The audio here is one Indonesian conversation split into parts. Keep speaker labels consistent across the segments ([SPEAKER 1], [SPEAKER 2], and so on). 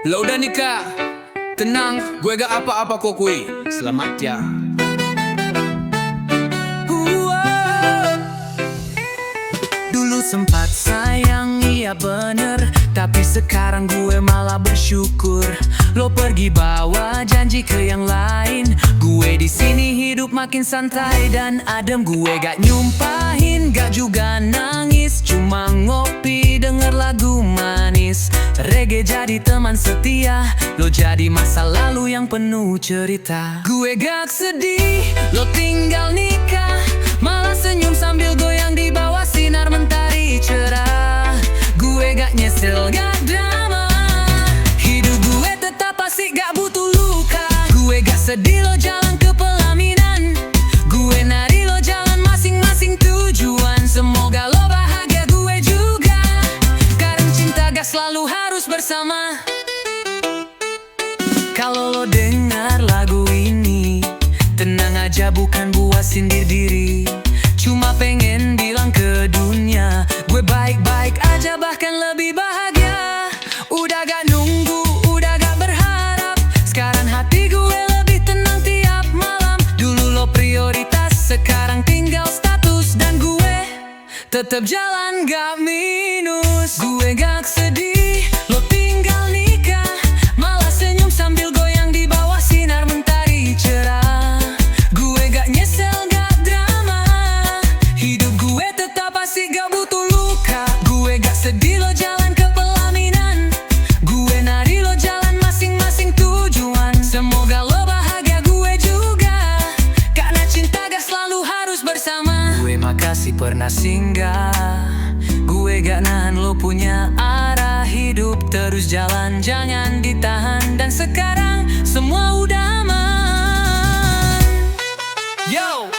[SPEAKER 1] Lo udah nikah, tenang, gue gak apa-apa kok kui. Selamat ya.
[SPEAKER 2] Dulu sempat sayang, iya bener, tapi sekarang gue malah bersyukur. Lo pergi bawa janji ke yang lain, gue di sini hidup makin santai dan adem. Gue gak nyumpahin, gak juga nangis, cuma ngopi denger lagu manis. Reggae jadi teman setia, lo jadi masa lalu yang penuh cerita. Gue gak sedih, lo tinggal nikah, malah senyum sambil goyang di bawah sinar mentari cerah. Gue gak nyesel, gak drama, hidup gue tetap asik, gak butuh luka. Gue gak sedih lo jalan ke pelaminan, gue nari lo jalan masing-masing tujuan. Semoga lo bahagia, gue juga, karena cinta gak selalu harus bersama. Kalau lo dengar lagu ini, tenang aja, bukan buat sindir diri, cuma pengen bilang ke dunia, gue baik-baik aja, bahkan lebih bahagia. Udah gak nunggu, udah gak berharap, sekarang hati gue lebih tenang tiap malam. Dulu lo prioritas, sekarang tinggal status, dan gue tetap jalan gak minus. Gue gak sedih, lo tinggal nikah, malah senyum sambil goyang di bawah sinar mentari cerah. Gue gak nyesel, gak drama, hidup gue tetap asik, gak butuh luka. Gue gak sedih lo jalan ke pelaminan, gue nari lo jalan masing-masing tujuan. Semoga lo bahagia, gue juga, karena cinta gak selalu harus bersama. Gue makasih pernah singgah, gue gak nahan lo punya arah. Hidup terus jalan, jangan ditahan, dan sekarang semua udah aman. Yo,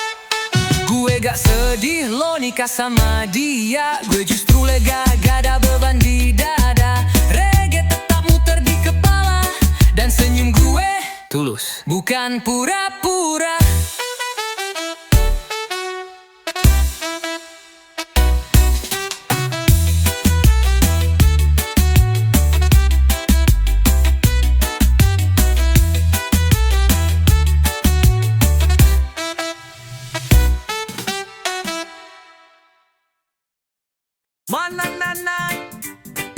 [SPEAKER 2] gue gak sedih lo nikah sama dia, gue justru lega, gak ada beban di dada. Reggae tetap muter di kepala, dan senyum gue tulus, bukan pura-pura.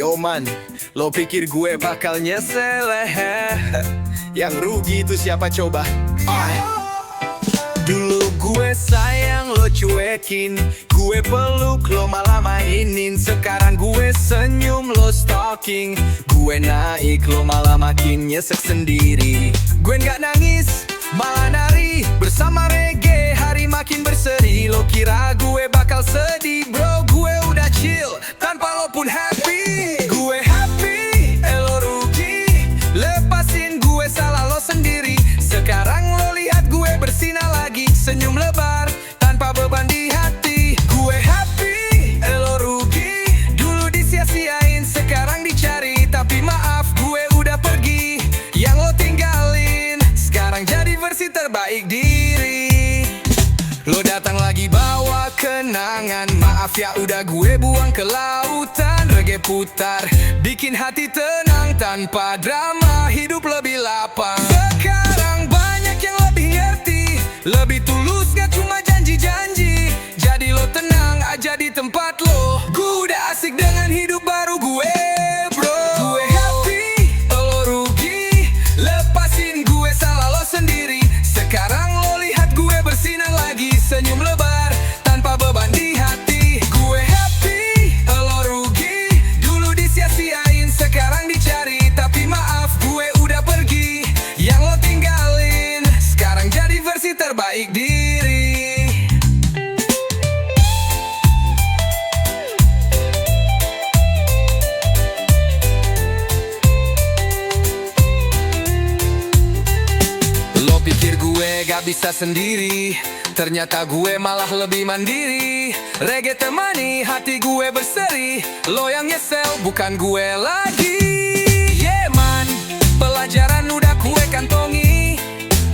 [SPEAKER 3] Yo man, lo pikir gue bakal nyesel Yang rugi itu siapa coba? Dulu gue sayang lo cuekin, gue peluk lo malah mainin. Sekarang gue senyum lo stalking, gue naik lo malah makin nyesek sendiri. Gue gak nangis, malah nari bersama reggae, hari makin berseri. Lo kira gue bakal sedih bro, gue udah chill tanpa lo pun happy. Gue happy, lo rugi, lepasin gue salah lo sendiri. Sekarang lo lihat gue bersinar lagi, senyum lebar tanpa beban di hati. Gue happy, lo rugi, dulu disia-siain, sekarang dicari. Tapi maaf, gue udah pergi, yang lo tinggalin sekarang jadi versi terbaik diri. Lo datang lagi bawa kenangan, maaf ya udah gue buang ke lautan. Reggae putar, bikin hati tenang tanpa drama, hidup lebih lapang. Sekarang banyak yang lebih ngerti, lebih tulus gak cuma janji-janji. Jadi lo tenang aja di tempat lo, gue udah asik dengan hidup baru gue bro. Gue happy, lo rugi, lepasin gue salah lo sendiri. Sekarang lo lihat gue bersinar lagi, senyum lebar tanpa beban di hati. Gue happy, lo rugi, dulu disia-siain, sekarang dicari. Tapi maaf, gue udah pergi, yang lo tinggalin sekarang jadi versi terbaik diri. Lo pikir gue gak bisa sendiri, ternyata gue malah lebih mandiri. Reggae temani hati gue berseri, lo yang nyesel bukan gue lagi. Yeah man, pelajaran udah gue kantongi,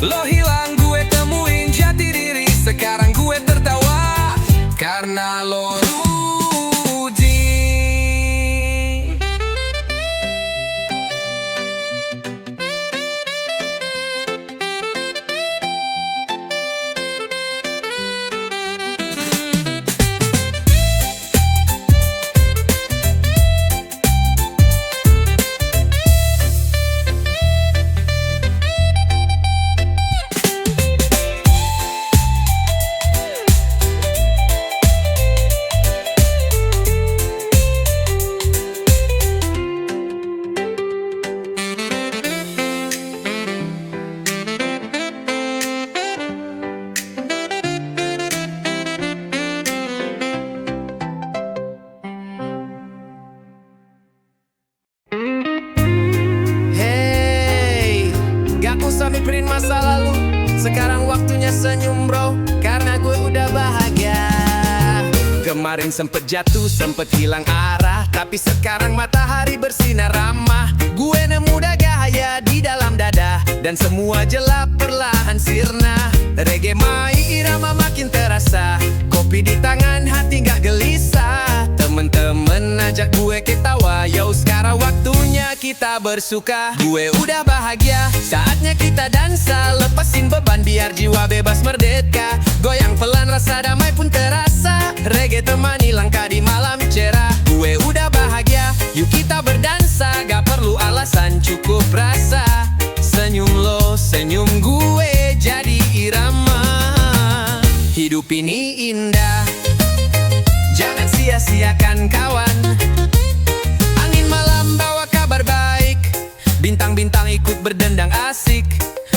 [SPEAKER 3] lo hilang gue temuin jati diri. Sekarang gue tertawa karena lo rugi. Sekarang waktunya senyum bro, karena gue udah bahagia. Kemarin sempet jatuh, sempet hilang arah, tapi sekarang matahari bersinar ramah. Gue nemu gaya di dalam dada, dan semua gelap perlahan sirna. Reggae mai irama makin terasa, kopi di tangan hati gak gelisah. Temen-temen ajak gue ketawa, yo sekarang waktunya kita bersuka. Gue udah bahagia, saatnya kita dansa, lepasin beban biar jiwa bebas merdeka. Goyang pelan rasa damai pun terasa, reggae temani langkah di malam cerah. Gue udah bahagia, yuk kita berdansa, gak perlu alasan cukup rasa. Senyum lo, senyum gue jadi irama. Hidup ini indah, jangan sia-siakan kawan. Angin malam bawa kabar baik, bintang-bintang ikut berdendang asik.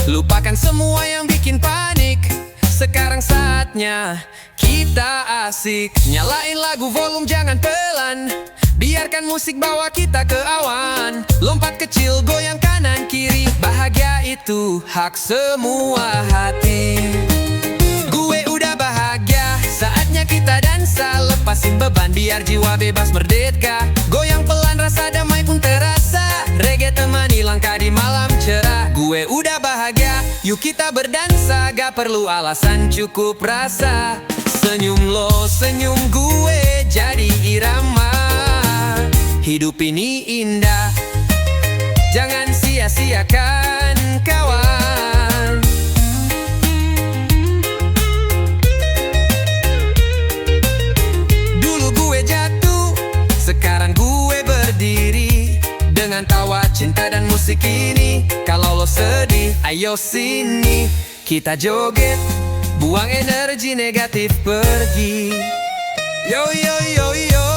[SPEAKER 3] Lupakan semua yang bikin panik, sekarang saatnya kita asik. Nyalain lagu volume jangan pelan, biarkan musik bawa kita ke awan. Lompat kecil goyang kanan kiri, bahagia itu hak semua hati. Gue udah bahagia, saatnya kita dansa, lepasin beban biar jiwa bebas merdeka. Goyang pelan rasa damai pun terasa, reggae temani langkah di malam cerah. Gue udah bahagia, yuk kita berdansa, gak perlu alasan cukup rasa. Senyum lo, senyum gue jadi irama. Hidup ini indah, jangan sia-siakan kawan. Dulu gue jatuh, sekarang gue berdiri, dengan tawa cinta dan musik ini. Kalau lo sedih, ayo sini kita joget, buang energi negatif pergi. Yo yo yo yo,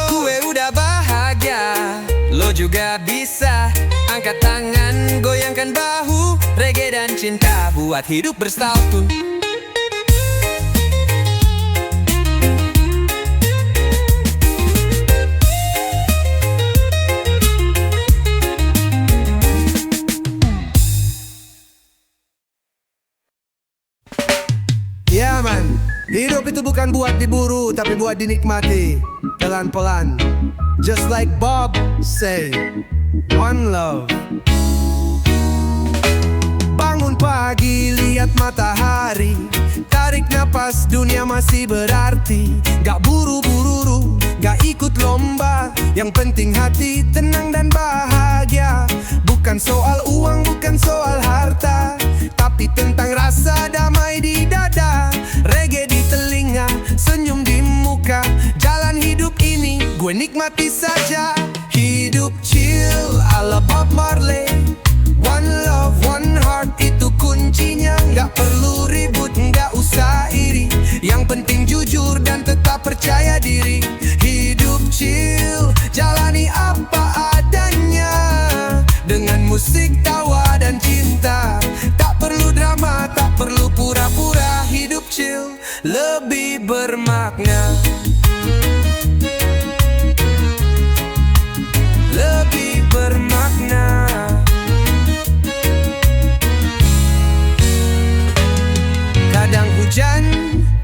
[SPEAKER 3] gue udah bahagia, lo juga bisa. Angkat tangan, goyangkan bahu, reggae dan cinta buat hidup bersatu.
[SPEAKER 4] Ya man, hidup itu bukan buat diburu, tapi buat dinikmati pelan-pelan. Just like Bob say, one love. Bangun pagi, lihat matahari, tarik napas, dunia masih berarti. Gak buru-buru, gak ikut lomba, yang penting hati tenang dan bahagia. Bukan soal uang, bukan soal harta, tapi tentang rasa damai di dada. Reggae di telinga, senyum di muka, jalan hidup ini gue nikmati saja. Hidup chill ala Bob Marley, one love, one heart, itu kuncinya. Gak perlu ribut, gak usah iri, yang penting jujur dan tetap percaya diri. Hidup chill, jalani apa adanya, dengan musik, tawa dan cinta. Tak perlu drama, tak perlu pura-pura. Hidup chill lebih bermakna, lebih bermakna. Kadang hujan,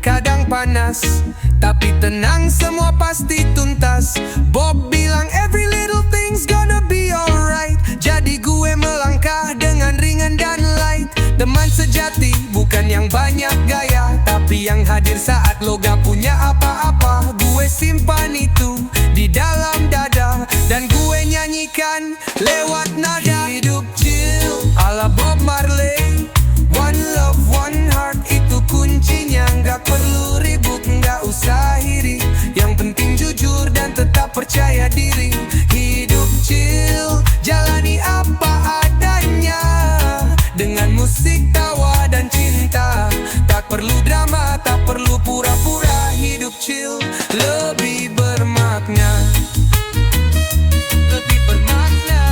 [SPEAKER 4] kadang panas, tapi tenang semua pasti tuntas. Bob bilang every little thing's gonna be alright. Jadi gue melangkah dengan ringan dan light. Teman sejati bukan yang banyak gaya, tapi yang hadir saat lo gak punya apa-apa. Gue simpan itu di dalam dada, dan gue nyanyikan lewat nada. Hidup chill ala Bob Marley, one love, one heart, itu kuncinya. Gak perlu ribut, gak usah iri, yang penting jujur dan tetap percaya diri. Hidup chill, jalani apa adanya, dengan musik, tawa dan cinta. Tak perlu drama, tak perlu pura-pura. Hidup chill lebih bermakna, lebih bermakna.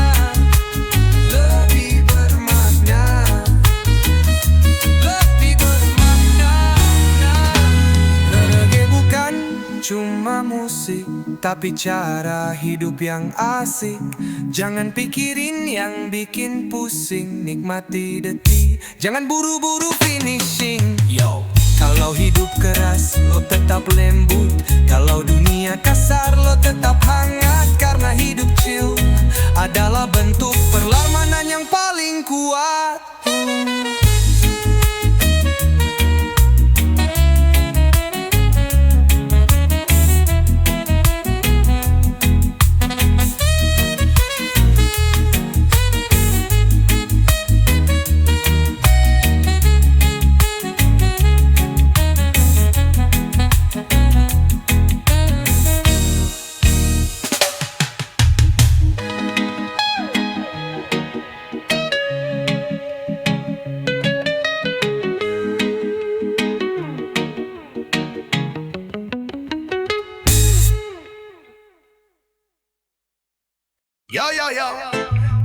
[SPEAKER 4] tapi cara hidup yang asik. Jangan pikirin yang bikin pusing, nikmati detik, jangan buru-buru finishing. Yo, kalau hidup keras, lo tetap lembut. Kalau dunia kasar, lo tetap hangat. Karena hidup chill adalah bentuk perlawanan yang paling kuat.
[SPEAKER 3] Yo yo yo,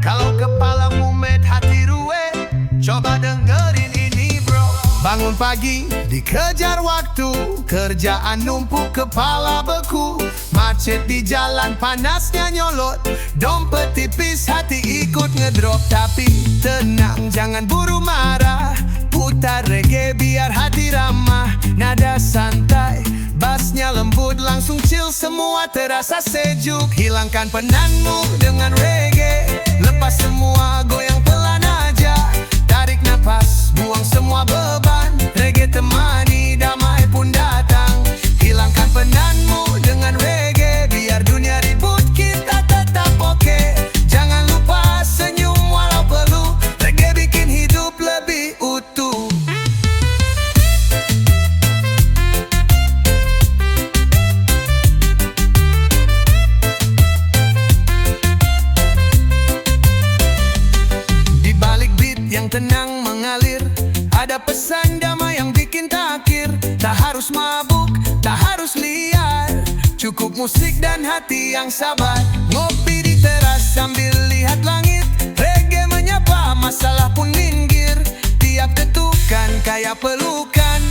[SPEAKER 3] kalau kepala mumet hati ruwe, coba dengerin ini bro. Bangun pagi, dikejar waktu, kerjaan numpuk kepala beku. Macet di jalan, panasnya nyolot, dompet tipis hati ikut ngedrop. Tapi tenang, jangan buru marah, putar reggae biar hati ramah. Nada santai, bassnya lembut, langsung chill, semua terasa sejuk. Hilangkan penatmu dengan reggae, lepas semua, goyang pelan aja. Tarik napas, buang semua beban, reggae temani, damai pun datang. Hilangkan penatmu dengan reggae, biar dunia ribut kita tetap oke. Jangan lupa senyum walau perlu, reggae bikin hidup lebih utuh. Tenang mengalir, ada pesan damai yang bikin takir. Tak harus mabuk, tak harus liar, cukup musik dan hati yang sabar. Ngopi di teras sambil lihat langit, reggae menyapa, masalah pun minggir. Tiap detukan kayak pelukan,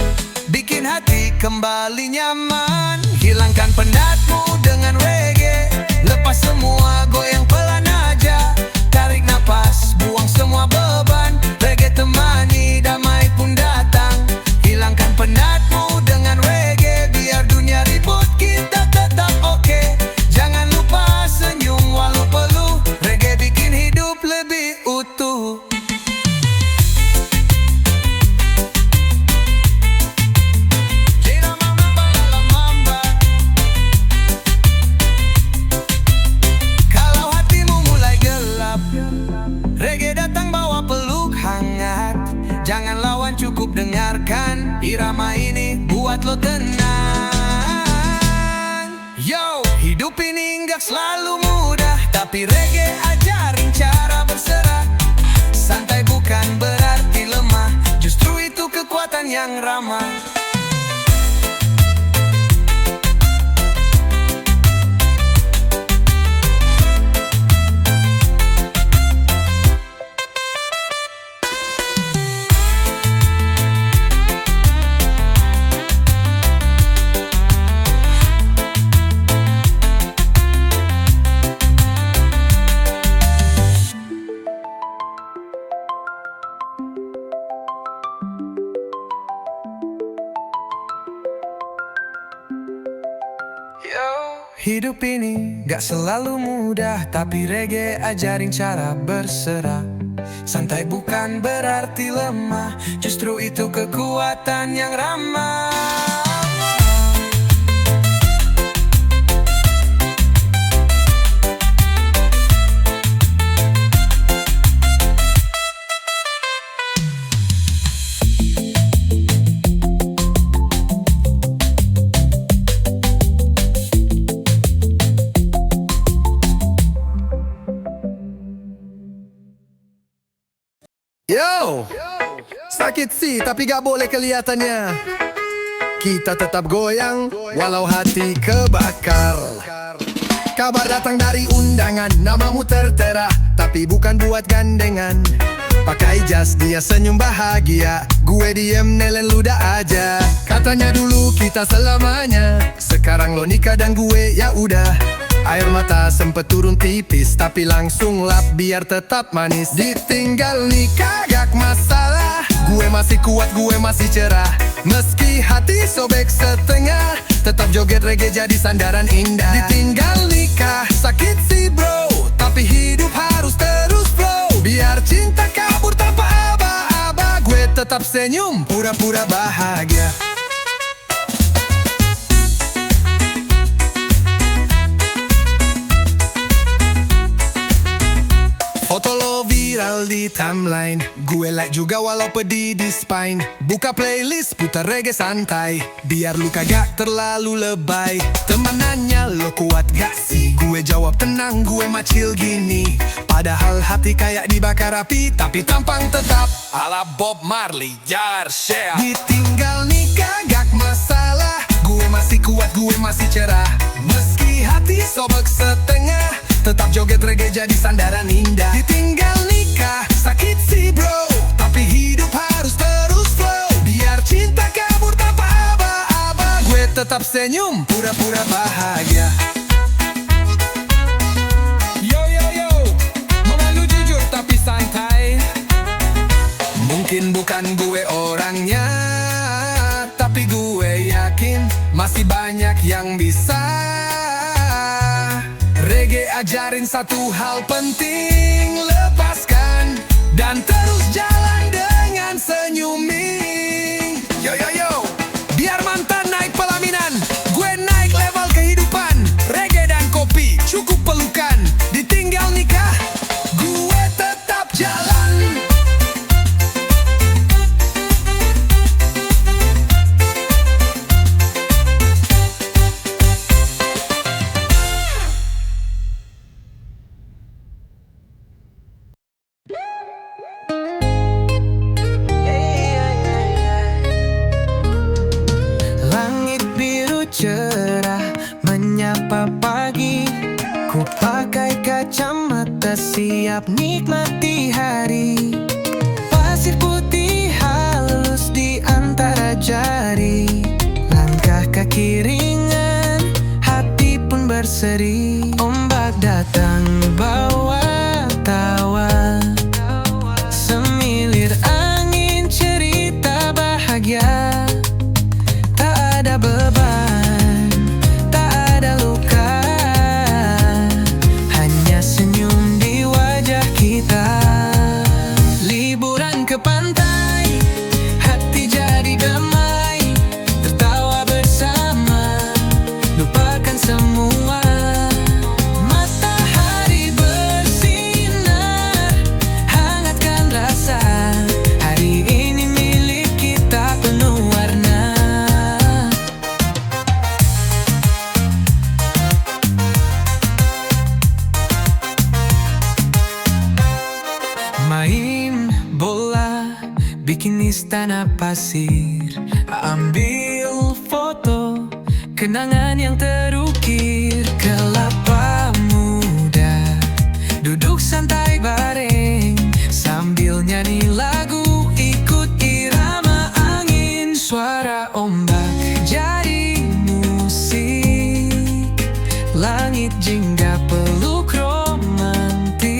[SPEAKER 3] bikin hati kembali nyaman. Hilangkan penatmu dengan reggae, lepas semua, goyang pelan aja. Tarik napas, buang semua beban, reggae temani, damai pun datang. Hilangkan penatmu dengan reggae, biar dunia ribut kita tetap oke. Jangan lupa senyum walau perlu, reggae bikin hidup lebih utuh. Kalau hatimu mulai gelap, reggae datang bawa peluk hangat. Jangan lawan, cukup dengarkan, irama ini buat lo tenang. Yo, hidup ini nggak selalu mudah, tapi reggae ajarin cara berserah. Santai bukan berarti lemah, justru itu kekuatan yang ramah. Hidup ini gak selalu mudah, tapi reggae ajarin cara berserah. Santai bukan berarti lemah, justru itu kekuatan yang ramah.
[SPEAKER 4] Yo, sakit sih tapi gak boleh kelihatannya. Kita tetap goyang walau hati kebakar. Kabar datang dari undangan, namamu tertera, tapi tapi bukan buat gandengan. Pakai jas dia senyum bahagia, gue diem nelen ludah aja. Katanya dulu kita selamanya, sekarang lo nikah dan gue ya udah. Air mata sempet turun tipis, tapi langsung lap biar tetap manis. Ditinggal nikah gak masalah, gue masih kuat, gue masih cerah. Meski hati sobek setengah, tetap joget reggae jadi sandaran indah. Ditinggal nikah sakit sih bro, tapi hidup harus terus flow. Biar cinta kabur tanpa aba-aba, gue tetap senyum, pura-pura bahagia. Foto lo viral di timeline, gue like juga walau pedih di spine. Buka playlist, putar reggae santai, biar lu kagak terlalu lebay. Teman nanya lo kuat gak sih? Gue jawab tenang, gue macil gini. Padahal hati kayak dibakar api, tapi tampang tetap ala Bob Marley, jar share. Ditinggal nikah gak masalah, gue masih kuat, gue masih cerah. Meski hati sobek setengah, tetap joget reggae jadi sandaran indah. Ditinggal nikah sakit sih bro, tapi hidup harus terus flow. Biar cinta kabur tanpa aba-aba, gue tetap senyum, pura-pura bahagia. Yo yo yo, memalu jujur tapi santai. Mungkin bukan gue orangnya, tapi gue yakin masih banyak yang bisa. Reggae ajarin satu hal penting, lepaskan dan terus jalan dengan senyumin. Yo yo yo, biar mantan naik pelaminan, gue naik level kehidupan. Reggae dan kopi cukup pelukan. Ditinggal nikah, gue tetap jalan. Cerah menyapa pagi, ku pakai kacamata siap nikmati hari. Pasir putih halus di antara jari, langkah kaki ringan, hati pun berseri. Ombak datang bawa tawa, semilir angin cerita bahagia. Tak ada beban, ke pantai, hati jadi damai, tertawa bersama, lupakan semua. Matahari bersinar, hangatkan rasa, hari ini milik kita penuh warna. Main bola, bikin istana pasir, ambil foto, kenangan yang terukir. Kelapa muda, duduk santai bareng, sambil nyanyi lagu, ikut irama angin. Suara ombak jadi musik, langit jingga peluk romantik.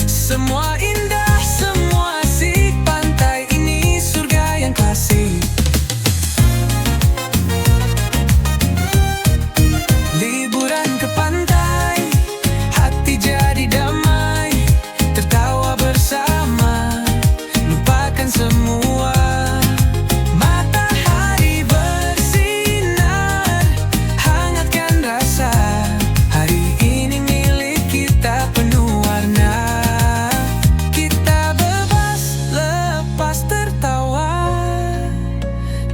[SPEAKER 4] Semua indah, semua asik, pantai ini surga yang klasik. Liburan ke pantai, hati jadi damai, tertawa bersama, lupakan semua. Matahari bersinar, hangatkan rasa, hari ini milik kita penuh warna.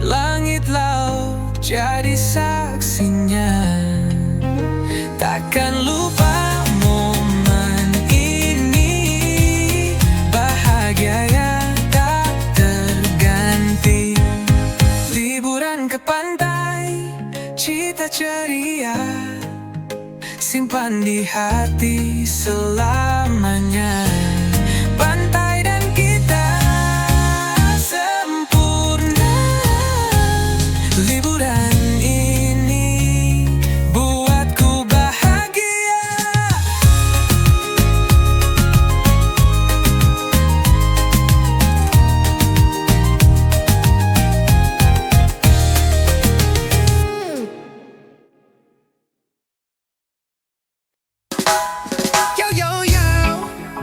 [SPEAKER 4] Langit laut jadi saksinya, takkan lupa momen ini. Bahagia yang tak terganti. Liburan ke pantai, cita ceria, simpan di hati selama.
[SPEAKER 2] iramanya. Pantai dan kita sempurna. Liburan ini buatku bahagia.
[SPEAKER 4] Yo yo yo,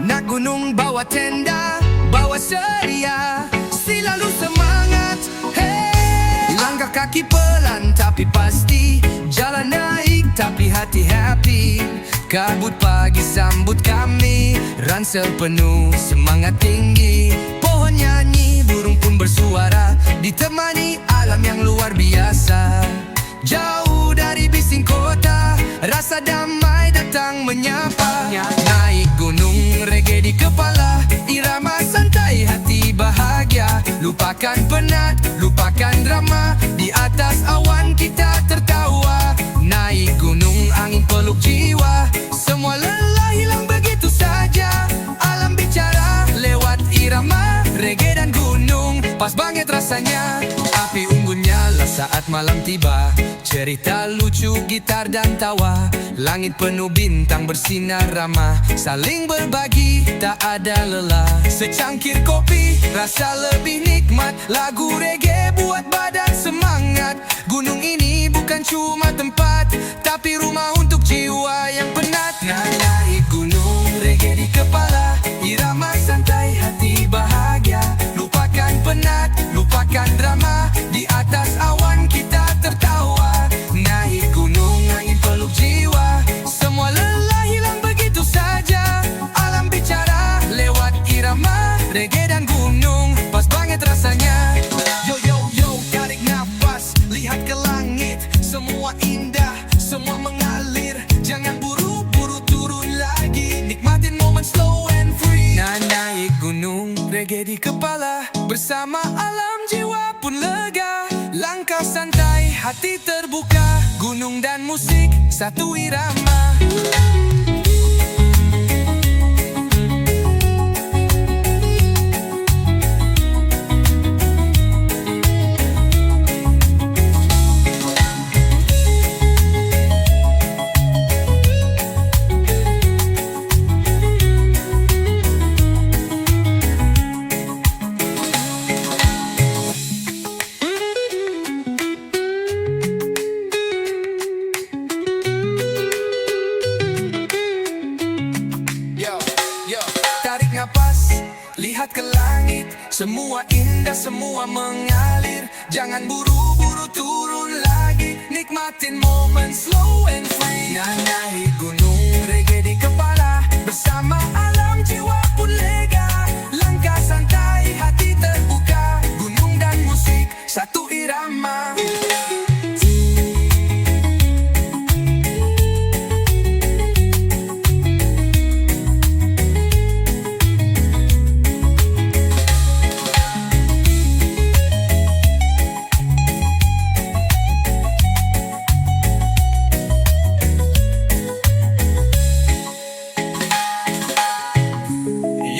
[SPEAKER 4] nak gunung bawa tenda, bawa seria, selalu semangat. Hey, langkah kaki pelan tapi pasti, jalan naik tapi hati happy. Kabut pagi sambut kami, ransel penuh semangat tinggi. Pohon nyanyi, burung pun bersuara, ditemani alam yang luar biasa. Jauh dari bising kota, rasa damai datang menyapa. Naik gunung, reggae di kepala, irama santai, hati bahagia. Lupakan penat, lupakan drama, di atas awan kita tertawa. Naik gunung, angin peluk jiwa, semua lelah hilang begitu saja. Alam bicara lewat irama, reggae dan gunung, pas banget rasanya. Api unggun nyala saat malam tiba, cerita lucu, gitar dan tawa. Langit penuh bintang bersinar ramah, saling berbagi tak ada lelah. Secangkir kopi rasa lebih nikmat, lagu reggae buat badan semangat. Gunung ini bukan cuma tempat, tapi rumah untuk jiwa yang penat. Naik gunung, reggae di kepala, irama santai, hati bahagia. Lupakan penat, lupakan drama, di atas awan kita tertawa. Naik gunung, angin peluk jiwa, semua lelah hilang begitu saja. Alam bicara lewat irama, reggae dan gunung, pas banget rasanya. Yo yo yo, tarik nafas, lihat ke langit, semua indah, semua mengalir. Jangan buru-buru turun lagi, nikmatin momen slow and free. Naik gunung, reggae di kepala, bersama alam jiwa pun lega. Langkah santai, hati terbuka, gunung dan musik satu irama. Tarik napas, lihat ke langit, semua indah, semua mengalir. Jangan buru-buru turun lagi, nikmatin momen slow and free. Naik gunung, reggae di kepala, bersama alam jiwa pun lega. Langkah santai, hati terbuka, gunung dan musik satu irama.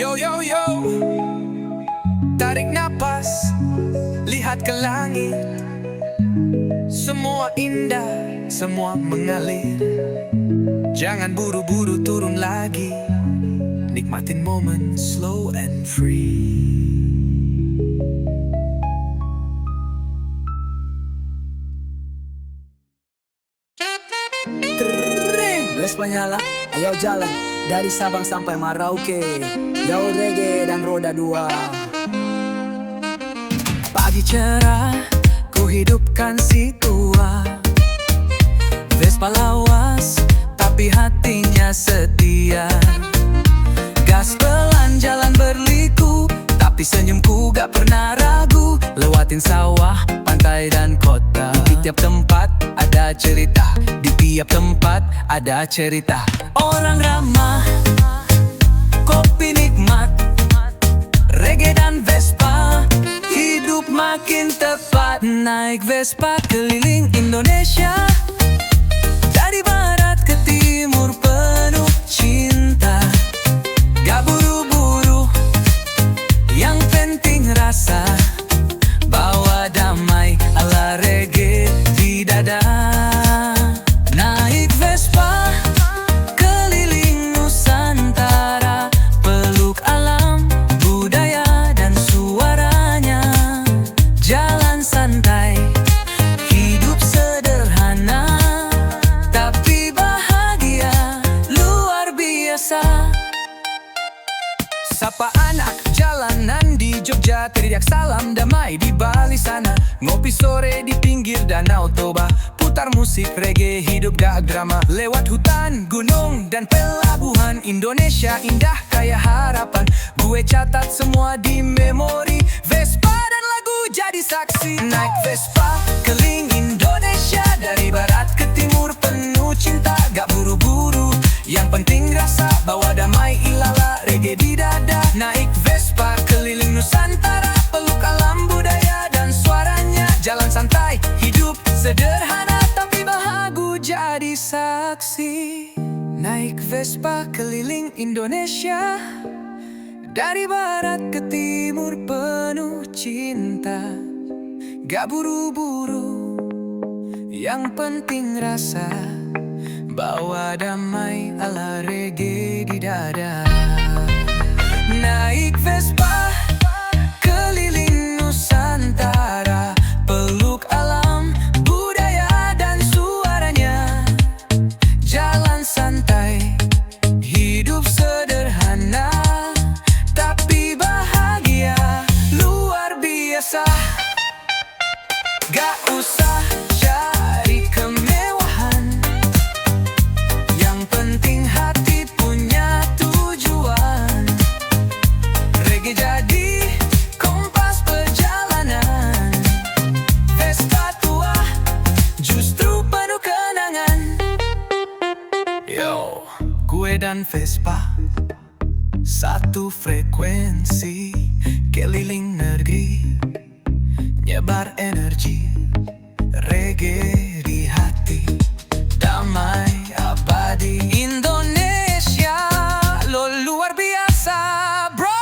[SPEAKER 4] Yo yo yo, tarik napas, lihat ke langit, semua indah, semua mengalir. Jangan buru-buru turun lagi, nikmatin momen slow and free.
[SPEAKER 5] Espanyol, ayo jalan dari Sabang sampai Merauke, jauh reggae dan roda dua.
[SPEAKER 2] Pagi cerah, ku hidupkan si tua. Vespa lawas, tapi hatinya setia. Gas pelan jalan berliku, tapi senyumku gak pernah ragu. Lewatin sawah, pantai dan kota, di tiap tempat ada cerita, di tiap tempat ada cerita. Orang ramah, kopi nikmat, reggae dan Vespa, hidup makin tepat. Naik Vespa keliling Indonesia, dari barat ke timur penuh cinta. Sapa anak jalanan di Jogja, teriak salam damai di Bali sana. Ngopi sore di pinggir danau Toba, putar musik reggae hidup gak drama. Lewat hutan, gunung, dan pelabuhan, Indonesia indah kayak harapan. Gue catat semua di memori, Vespa dan lagu jadi saksi. Naik Vespa keliling Indonesia, dari barat ke timur penuh cinta. Gak buru-buru, yang penting rasa, bawa damai ilala reggae di dada. Naik Vespa keliling Nusantara, peluk alam budaya dan suaranya. Jalan santai, hidup sederhana, tapi bahagia jadi saksi. Naik Vespa keliling Indonesia, dari barat ke timur penuh cinta. Gak buru-buru, yang penting rasa, bawa damai ala reggae di dada. Naik Vespa keliling Nusantara, peluk alam budaya dan suaranya. Jalan santai, hidup sederhana, tapi bahagia luar biasa. Gak usah cari kemewahan, yang penting hati punya tujuan. Reggae jadi kompas perjalanan. Vespa tua justru penuh kenangan. Yo, gue dan Vespa satu frekuensi, keliling negeri, nyebar energi reggae di hati, damai abadi. Indonesia lo luar biasa, bro.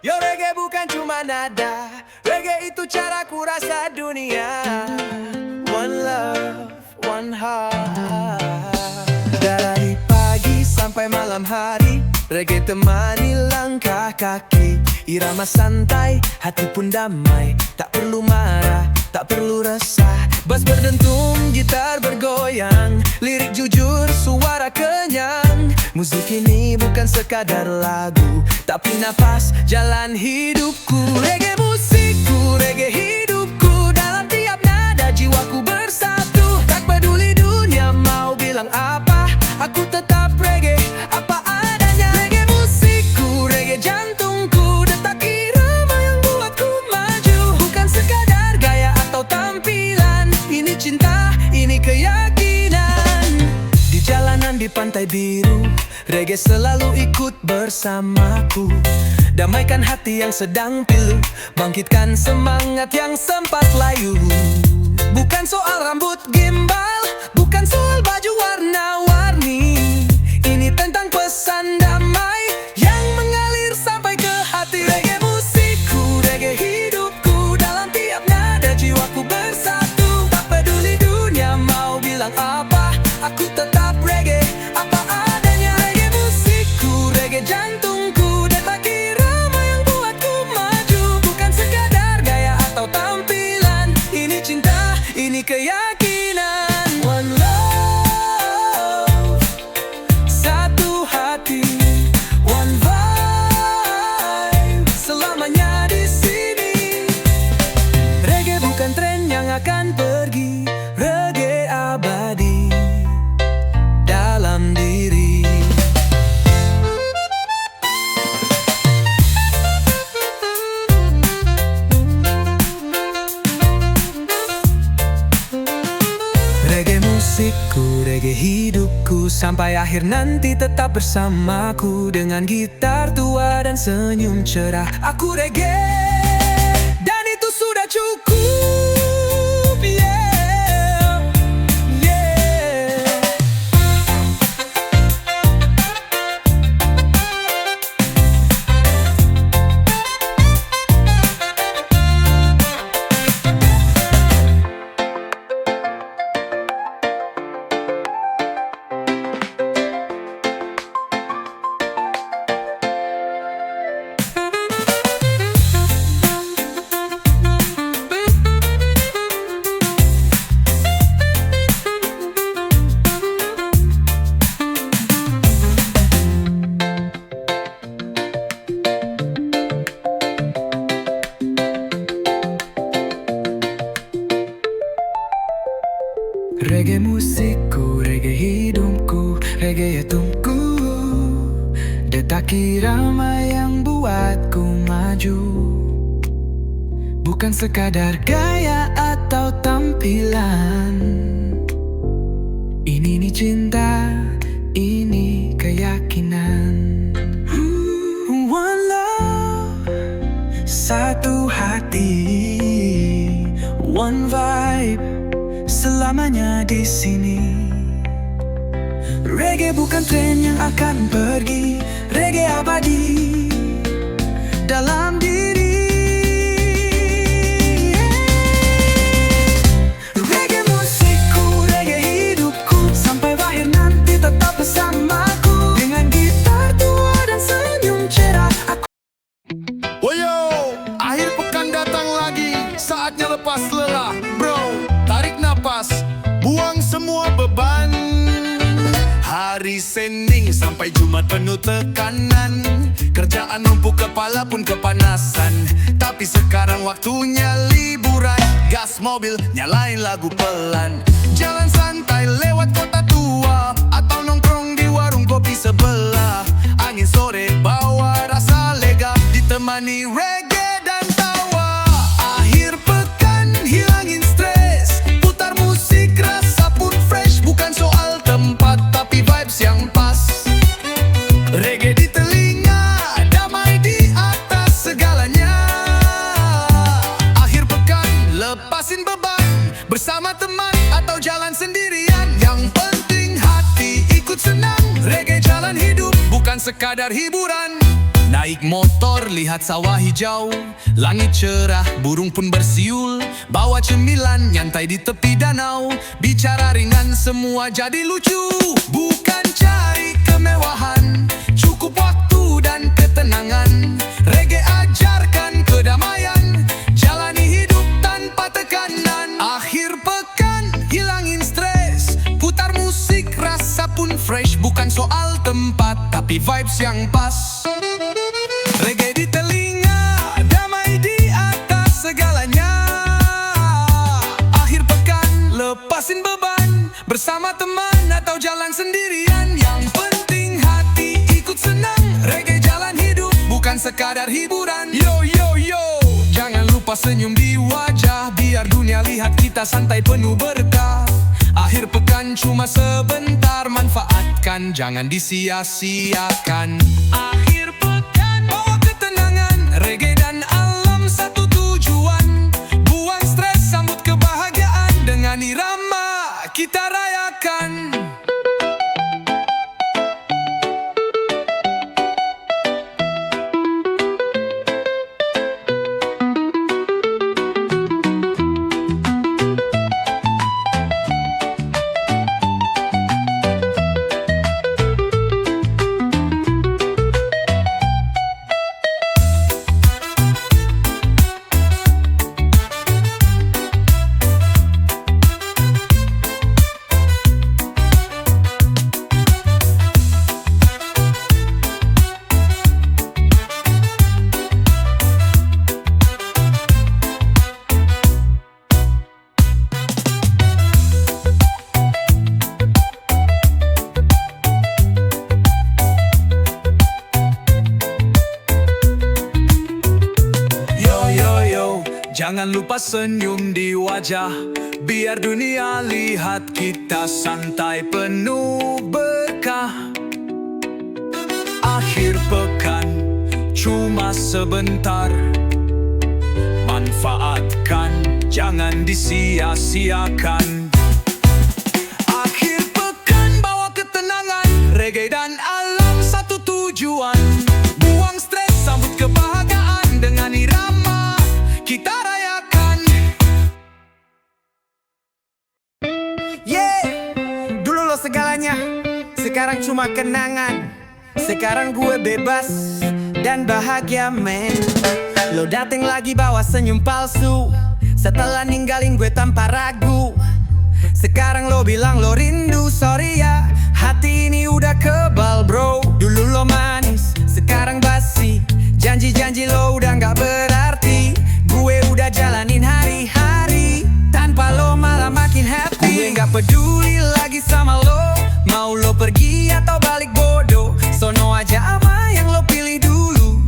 [SPEAKER 4] Yo reggae bukan cuma nada, reggae itu cara ku rasa dunia. One love, one heart. Dari pagi sampai malam hari, reggae temani langkah kaki. Irama santai, hati pun damai, tak perlu marah, tak perlu resah. Bass berdentum, gitar bergoyang, lirik jujur, suara kenyang. Musik ini bukan sekadar lagu, tapi napas jalan hidupku. Reggae musikku, reggae hidupku, dalam tiap nada jiwaku bersatu. Tak peduli dunia mau bilang apa, aku tetap reggae apa adanya. Reggae musikku, reggae jantungku, detak irama yang buatku maju. Bukan sekadar gaya atau tampilan, ini cinta, ini keyakinan. Di jalanan di pantai biru, reggae selalu ikut bersamaku. Damaikan hati yang sedang pilu, bangkitkan semangat yang sempat layu. Bukan soal rambut gimbal, bukan soal baju warna-warni, ini tentang pesan damai yang mengalir sampai ke hati. Reggae musikku, reggae hidupku, dalam tiap nada jiwaku bersatu. Tak peduli dunia mau bilang apa, aku tetap reggae apa adanya. Reggae musikku, reggae jantungku, detak irama yang buatku maju. Bukan sekadar gaya atau tampilan, ini cinta, ini keyakinan. One love, satu hati, one vibe, selamanya di sini. Reggae bukan tren yang akan pergi, reggae abadi dalam diri. Reggae musikku, reggae hidupku, sampai akhir nanti tetap bersamaku. Dengan gitar tua dan senyum cerah, aku reggae, dan itu sudah cukup. Yeah, yeah.
[SPEAKER 2] Reggae musikku, reggae hidupku, reggae hitungku. Detak irama yang buatku maju, bukan sekadar gaya atau tampilan. Ini nih cinta, ini keyakinan. One love, satu hati, one vibe, selamanya di sini. Reggae bukan tren yang akan pergi, reggae abadi dalam diri. Reggae musikku, reggae hidupku, sampai akhir nanti tetap bersamaku. Dengan gitar tua dan senyum cerah aku.
[SPEAKER 4] Woyo, akhir pekan datang lagi, saatnya lepas lelah. Bro, tarik napas, buang semua beban. Hari Senin sampai Jumat penuh tekanan, kerjaan numpuk kepala pun kepanasan. Tapi sekarang waktunya liburan, gas mobil, nyalain lagu pelan. Jalan santai lewat kota tua, atau nongkrong di warung kopi sebelah. Angin sore bawa rasa lega, ditemani reggae dan tawa. Akhir pekan hilangin stres, putar musik rasa pun fresh. Bukan soal tempat tapi vibes yang pas. Reggae di telinga, damai di atas segalanya. Akhir pekan lepasin beban, bersama teman atau jalan sendirian. Yang penting hati ikut senang, reggae jalan hidup, bukan sekadar hiburan. Naik motor, lihat sawah hijau, langit cerah, burung pun bersiul. Bawa cemilan, nyantai di tepi danau, bicara ringan, semua jadi lucu. Bukan cari kemewahan, cukup waktu dan ketenangan. Reggae ajarkan kedamaian, jalani hidup tanpa tekanan. Akhir pekan, hilangin stres, putar musik, rasa pun fresh. Bukan soal tempat, tapi vibes yang pas. Reggae di telinga, damai di atas segalanya. Akhir pekan, lepasin beban, bersama teman atau jalan sendirian. Yang penting hati ikut senang, reggae jalan hidup, bukan sekadar hiburan. Yo yo yo, jangan lupa senyum di wajah, biar dunia lihat kita santai penuh berkah. Akhir pekan cuma sebentar, manfaatkan, jangan disia-siakan. Akhir pekan bawa ketenangan, reggae dan alam satu tujuan. Buang stres, sambut kebahagiaan, dengan irama kita rayakan. Jangan lupa senyum di wajah, biar dunia lihat kita santai penuh berkah. Akhir pekan cuma sebentar, manfaatkan, jangan disia-siakan. Akhir pekan bawa ketenangan, reggae dan alam satu tujuan. Buang stres, sambut kebahagiaan, dengan irama kita rayakan. Dulu lo segalanya, sekarang cuma kenangan. Sekarang gue bebas dan bahagia men. Lo dateng lagi bawa senyum palsu, setelah ninggalin gue tanpa ragu. Sekarang lo bilang lo rindu, sorry ya, hati ini udah kebal bro. Dulu lo manis, sekarang basi, janji-janji lo udah gak berarti. Gue udah jalanin hari-hari tanpa lo malah makin happy. Gue gak
[SPEAKER 3] peduli lagi sama lo. Mau lo pergi atau balik bodoh, sono aja ama yang lo pilih dulu.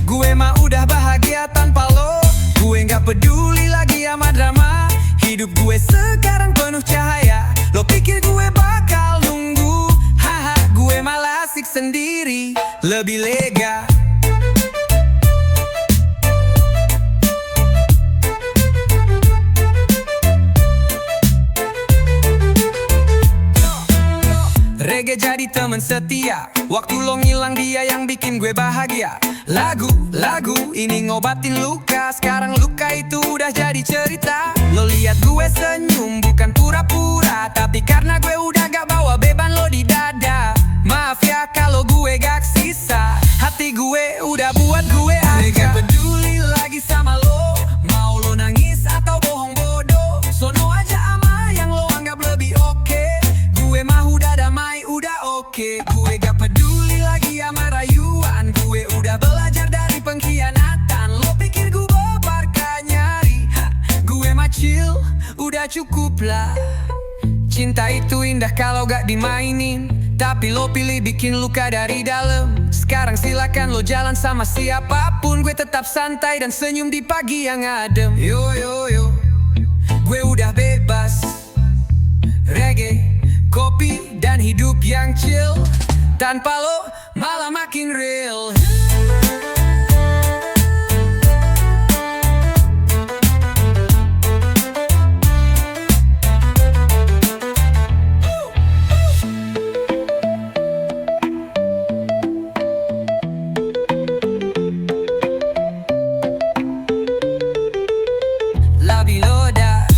[SPEAKER 3] Gue mah udah bahagia tanpa lo. Gue gak peduli lagi sama drama. Hidup gue sekarang penuh cahaya. Lo pikir gue bakal nunggu? Haha, gue malah asik sendiri, lebih lega. Reggae jadi temen setia. Waktu lo ngilang dia yang bikin gue bahagia. Lagu ini ngobatin luka. Sekarang luka itu udah jadi cerita. Lo lihat gue senyum bukan pura-pura, tapi karena gue udah gak bawa beban lo di dada. Maaf ya kalau gue gak sisa. Hati gue udah buat gue aja. Gak peduli lagi sama lo. Mau lo nangis atau bohong bodoh, sono aja ama yang lo anggap lebih oke. Gue mah udah damai, udah oke. Gue gak peduli lagi sama rayuan. Gue udah belajar dari pengkhianatan. Lo pikir gue bobar gak nyari? Gue mah chill, udah cukup lah. Cinta itu indah kalau gak dimainin, tapi lo pilih bikin luka dari dalam. Sekarang silakan lo jalan sama siapapun. Gue tetap santai dan senyum di pagi yang adem. Yo, gue udah bebas. Reggae, kopi, dan hidup yang chill. Tanpa lo malah makin real. Labiloda.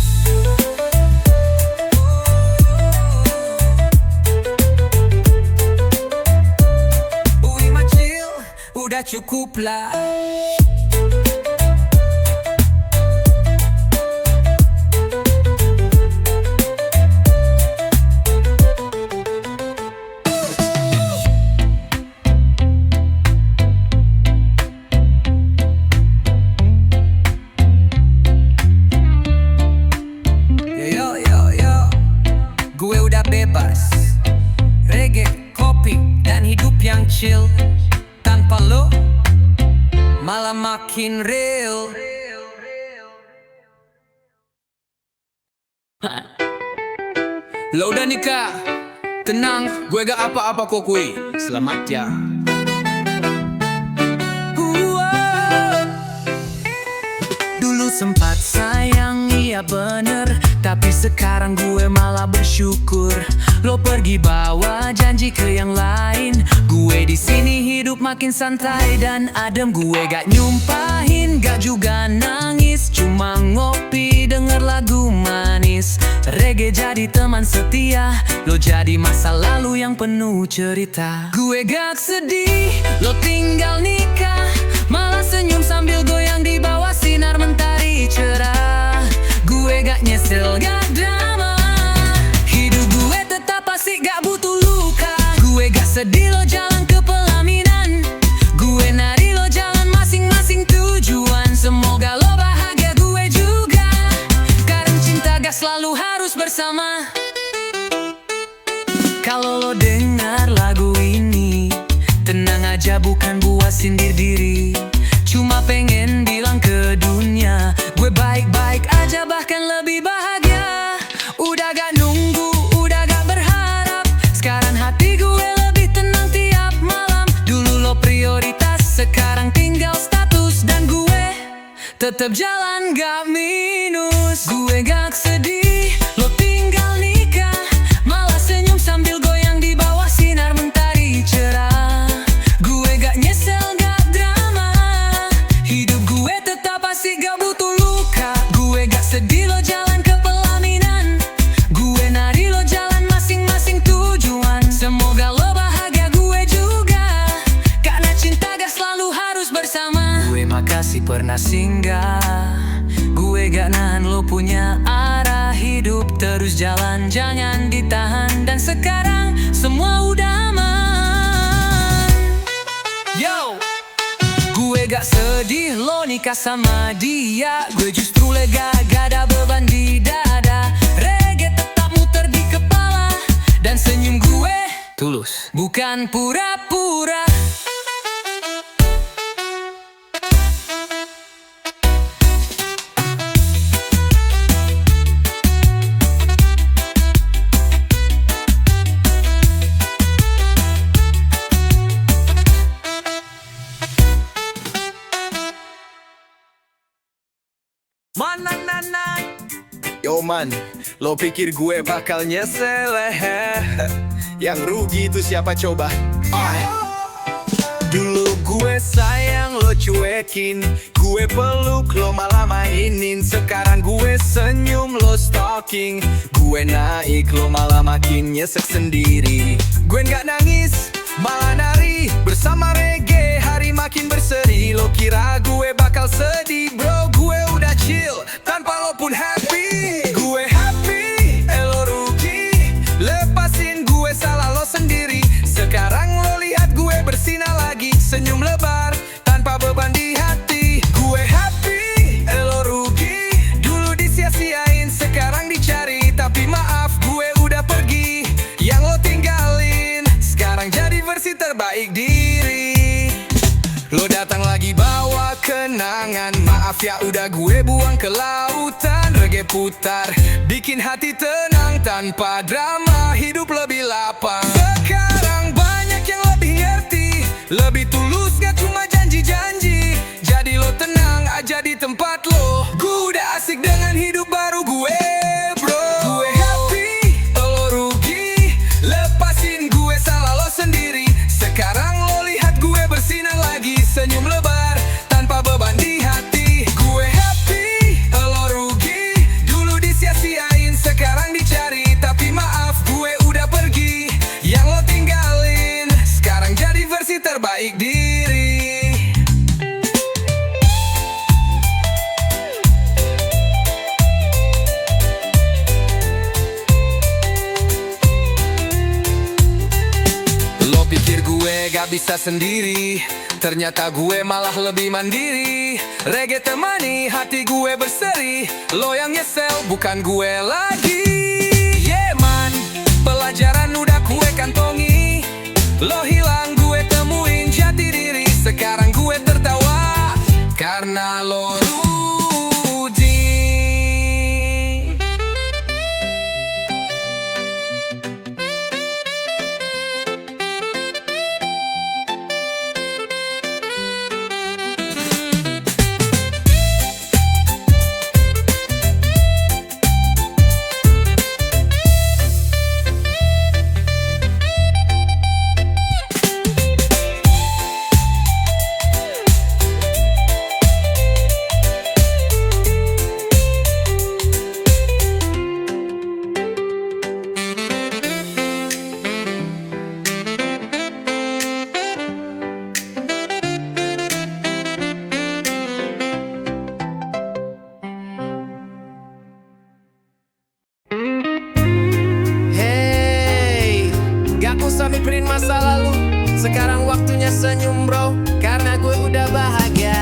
[SPEAKER 3] Udah cukup lah. Yo, gue udah bebas. Reggae, kopi, dan hidup yang chill. Tanpa lo malah makin real.
[SPEAKER 1] Lo udah nikah, tenang, gue gak apa-apa kok kui. Selamat ya.
[SPEAKER 2] Dulu sempat sayang, iya bener, tapi sekarang gue malah bersyukur. Lo pergi bawa janji ke yang lain. Gue di sini hidup makin santai dan adem. Gue gak nyumpahin, gak juga nangis, cuma ngopi denger lagu manis. Reggae jadi teman setia, lo jadi masa lalu yang penuh cerita. Gue gak sedih, lo tinggal nikah, malah senyum sambil goyang di bawah sinar mentari cerah. Gue gak nyesel, gak drama. Hidup gue tetap asik, gak butuh luka. Gue gak sedih, lo jalan ke pelaminan. Gue nari, lo jalan masing-masing tujuan. Semoga lo bahagia, gue juga. Karena cinta gak selalu harus bersama. Kalau lo dengar lagu ini, tenang aja, bukan buat sindir diri. Cuma pengen bilang ke dunia, gue baik-baik aja, bahkan lebih bahagia. Udah gak nunggu, udah gak berharap. Sekarang hati gue lebih tenang tiap malam. Dulu lo prioritas, sekarang tinggal status. Dan gue tetap jalan gak minus. Gue gak sedih, lo tinggal nikah, malah senyum sambil goyang di bawah sinar mentari cerah. Gue gak nyesel, gak drama. Hidup gue tetap asik, gak butuh luka. Gue gak sedih, lo jalan ke pelaminan. Gue nari, lo jalan masing-masing tujuan. Semoga lo bahagia, gue juga. Karena cinta gak selalu harus bersama. Gue makasih pernah singgah. Gue gak nahan, lo punya arah. Hidup terus jalan, jangan ditahan. Dan sekarang semua udah aman. Yo, gue gak sedih, lo nikah sama dia. Gue justru lega, gak ada beban di dada. Reggae tetap muter di jangan pura-pura.
[SPEAKER 3] Yo man, lo pikir gue bakal nyesel Yang rugi itu siapa coba? Dulu gue sayang lo cuekin, gue peluk lo malah mainin. Sekarang gue senyum lo stalking, gue naik lo malah makin nyesek sendiri. Gue nggak nangis, malah nari bersama reggae, hari makin berseri. Lo kira gue bakal sedih bro, gue udah chill tanpa lo pun happy. Gue happy, lo rugi, lepasin gue salah lo sendiri. Sekarang lo lihat gue bersinar lagi, senyum lebar tanpa beban di hati. Gue happy, lo rugi, dulu disia-siain sekarang dicari. Tapi maaf gue udah pergi, yang lo tinggalin sekarang jadi versi terbaik diri. Lo datang lagi bawa kenangan, maaf ya udah gue buang ke lautan. Reggae putar, bikin hati tenang tanpa drama, hidup lebih lapang. Sekarang banyak yang lebih ngerti, lebih tulus gak cuma janji-janji. Jadi lo tenang aja di tempat lo, gue udah asik dengan hidup baru gue bro. Gue happy, lo rugi, lepasin gue salah lo sendiri. Sekarang lo lihat gue bersinar lagi, senyum lebar tanpa beban di hati. Gue happy, lo rugi, dulu disia-siain sekarang dicari. Tapi maaf gue udah pergi, yang lo tinggalin sekarang jadi versi terbaik diri. Lo pikir gue gak bisa sendiri, ternyata gue malah lebih mandiri. Reggae temani hati gue berseri, lo yang nyesel bukan gue lagi. Yeah man, pelajaran udah gue kantongi. Lo hilang gue temuin jati diri, sekarang gue tertawa karena lo rugi. Gak usah mikirin masa lalu, sekarang waktunya senyum bro, karena gue udah bahagia.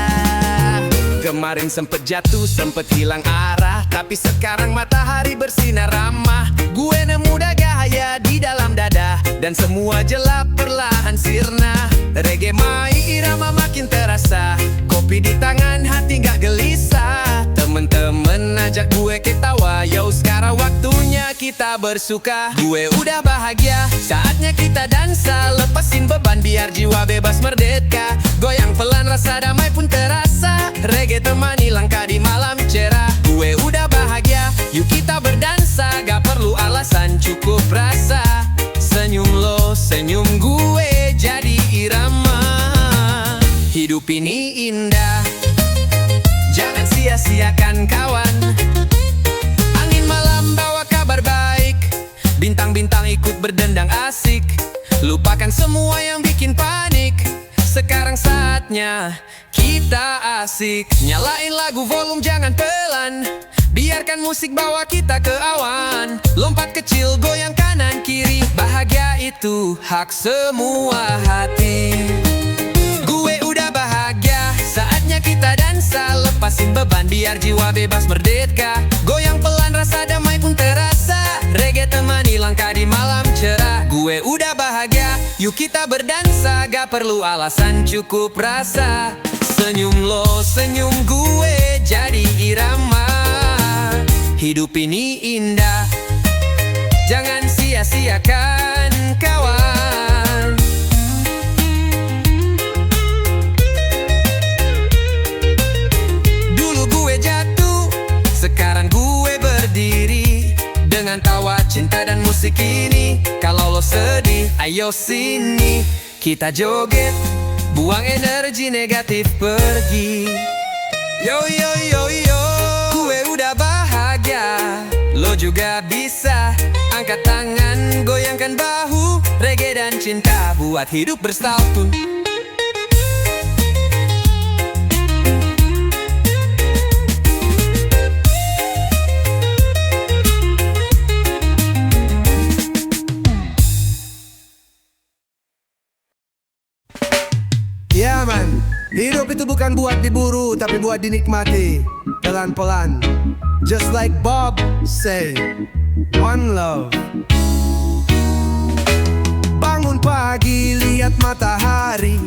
[SPEAKER 3] Kemarin sempet jatuh, sempet hilang arah, tapi sekarang matahari bersinar ramah. Gue nemu gaya di dalam dada, dan semua gelap perlahan sirna. Reggae mai irama makin terasa, kopi di tangan hati gak gelisah. Temen-temen ajak gue ketawa, yo sekarang waktunya kita bersuka. Gue udah bahagia, saatnya kita dansa, lepasin beban biar jiwa bebas merdeka. Goyang pelan rasa damai pun terasa, reggae temani langkah di malam cerah. Gue udah bahagia, yuk kita berdansa, gak perlu alasan cukup rasa. Senyum lo, senyum gue jadi irama. Hidup ini indah, jangan sia-siakan kawan. Angin malam bawa kabar baik, bintang-bintang ikut berdendang asik. Lupakan semua yang bikin panik, sekarang saatnya kita asik. Nyalain lagu volume jangan pelan, biarkan musik bawa kita ke awan. Lompat kecil goyang kanan kiri, bahagia itu hak semua hati. Gue udah bahagia, saatnya kita dansa, lepasin beban biar jiwa bebas merdeka. Goyang pelan rasa damai pun terasa, reggae temani langkah di malam cerah. Gue udah bahagia,
[SPEAKER 2] Yuk kita berdansa, gak perlu alasan, cukup rasa. Senyum lo, senyum gue, jadi irama. Hidup ini indah, jangan sia-siakan kawan. Dulu gue jatuh, sekarang gue berdiri. Dengan tawa, cinta dan musik ini. Kalau lo sedih, ayo sini kita joget, buang energi negatif pergi. Yo yo yo yo, gue udah bahagia, lo juga bisa. Angkat tangan, goyangkan bahu, reggae dan cinta buat hidup bersatu.
[SPEAKER 4] Ya man, hidup itu bukan buat diburu, tapi buat dinikmati pelan-pelan. Just like Bob say, one love. Bangun pagi, lihat matahari,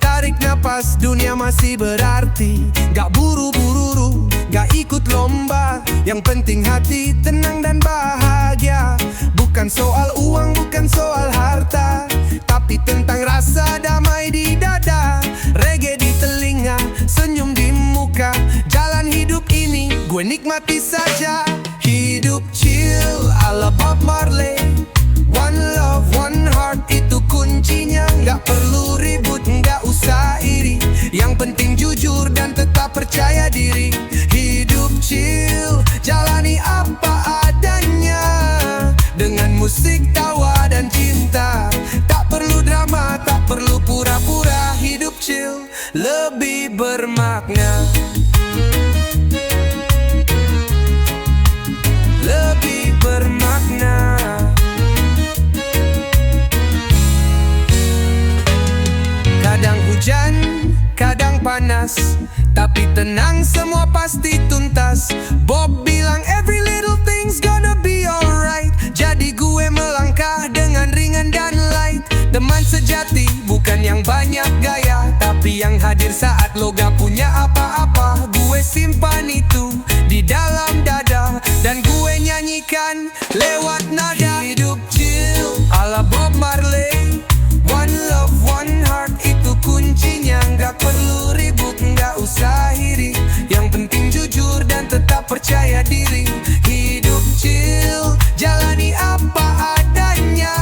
[SPEAKER 4] tarik napas, dunia masih berarti. Gak buru-buru, gak ikut lomba, yang penting hati tenang dan bahagia. Bukan soal uang, bukan soal harta, tapi tentang rasa damai di dada. Reggae di telinga, senyum di muka, jalan hidup ini gue nikmati saja. Hidup chill ala Bob Marley, one love, one heart, itu kuncinya. Gak perlu ribut, gak usah iri, yang penting jujur dan tetap percaya diri. Hidup chill, jalani apa adanya, dengan musik, tawa dan cinta. Tak perlu drama, tak perlu pura-pura. Hidup chill lebih bermakna, lebih bermakna. Kadang hujan, kadang panas, tapi tenang, semua pasti tuntas. Bob bilang every little thing's gonna be alright. Jadi gue melangkah dengan ringan dan light. Teman sejati bukan yang banyak gaya, tapi yang hadir saat lo gak punya apa-apa. Gue simpan itu di dalam dada, dan gue nyanyikan lewat nada. Hidup chill ala Bob Marley, one love, one heart, itu kuncinya. Gak perlu ribut, gak usah iri, yang penting jujur dan tetap percaya diri. Hidup chill, jalani apa adanya,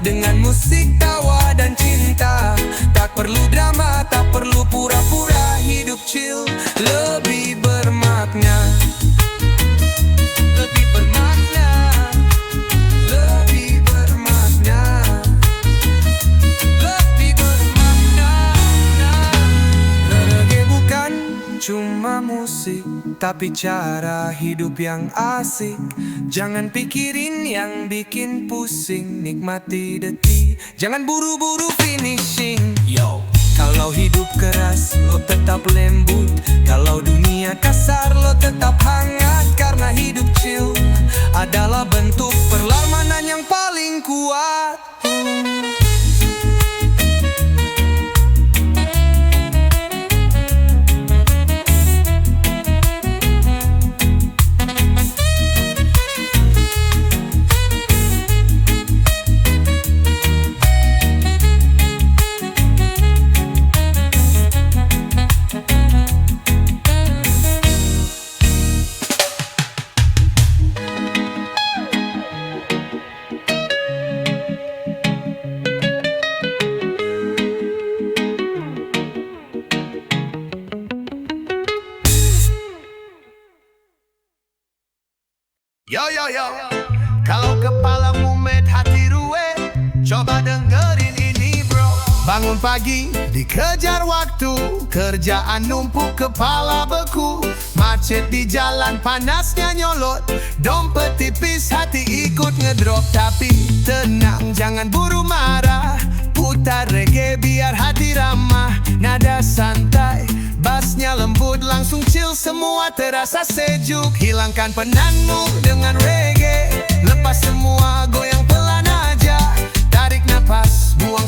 [SPEAKER 4] dengan musik, tawa dan cinta. Tak perlu drama, tak perlu pura-pura. Hidup chill lebih bermakna, lebih bermakna, lebih bermakna, lebih bermakna. Reggae bukan cuma musik, tapi cara hidup yang asik. Jangan pikirin yang bikin pusing, nikmati detik, jangan buru-buru finishing. Yo, kalau hidup keras, lo tetap lembut. Kalau dunia kasar, lo tetap hangat. Karena hidup chill adalah bentuk perlawanan yang paling kuat.
[SPEAKER 3] Yo yo yo, kalau kepala mumet hati ruwe, coba dengerin ini bro. Bangun pagi, dikejar waktu, kerjaan numpuk, kepala beku. Macet di jalan, panasnya nyolot, dompet tipis, hati ikut ngedrop. Tapi tenang, jangan buru marah, putar reggae biar hati ramah. Nada santai, bassnya lembut, langsung chill, semua terasa sejuk. Hilangkan penatmu dengan reggae, lepas semua, goyang pelan aja. Tarik napas, buang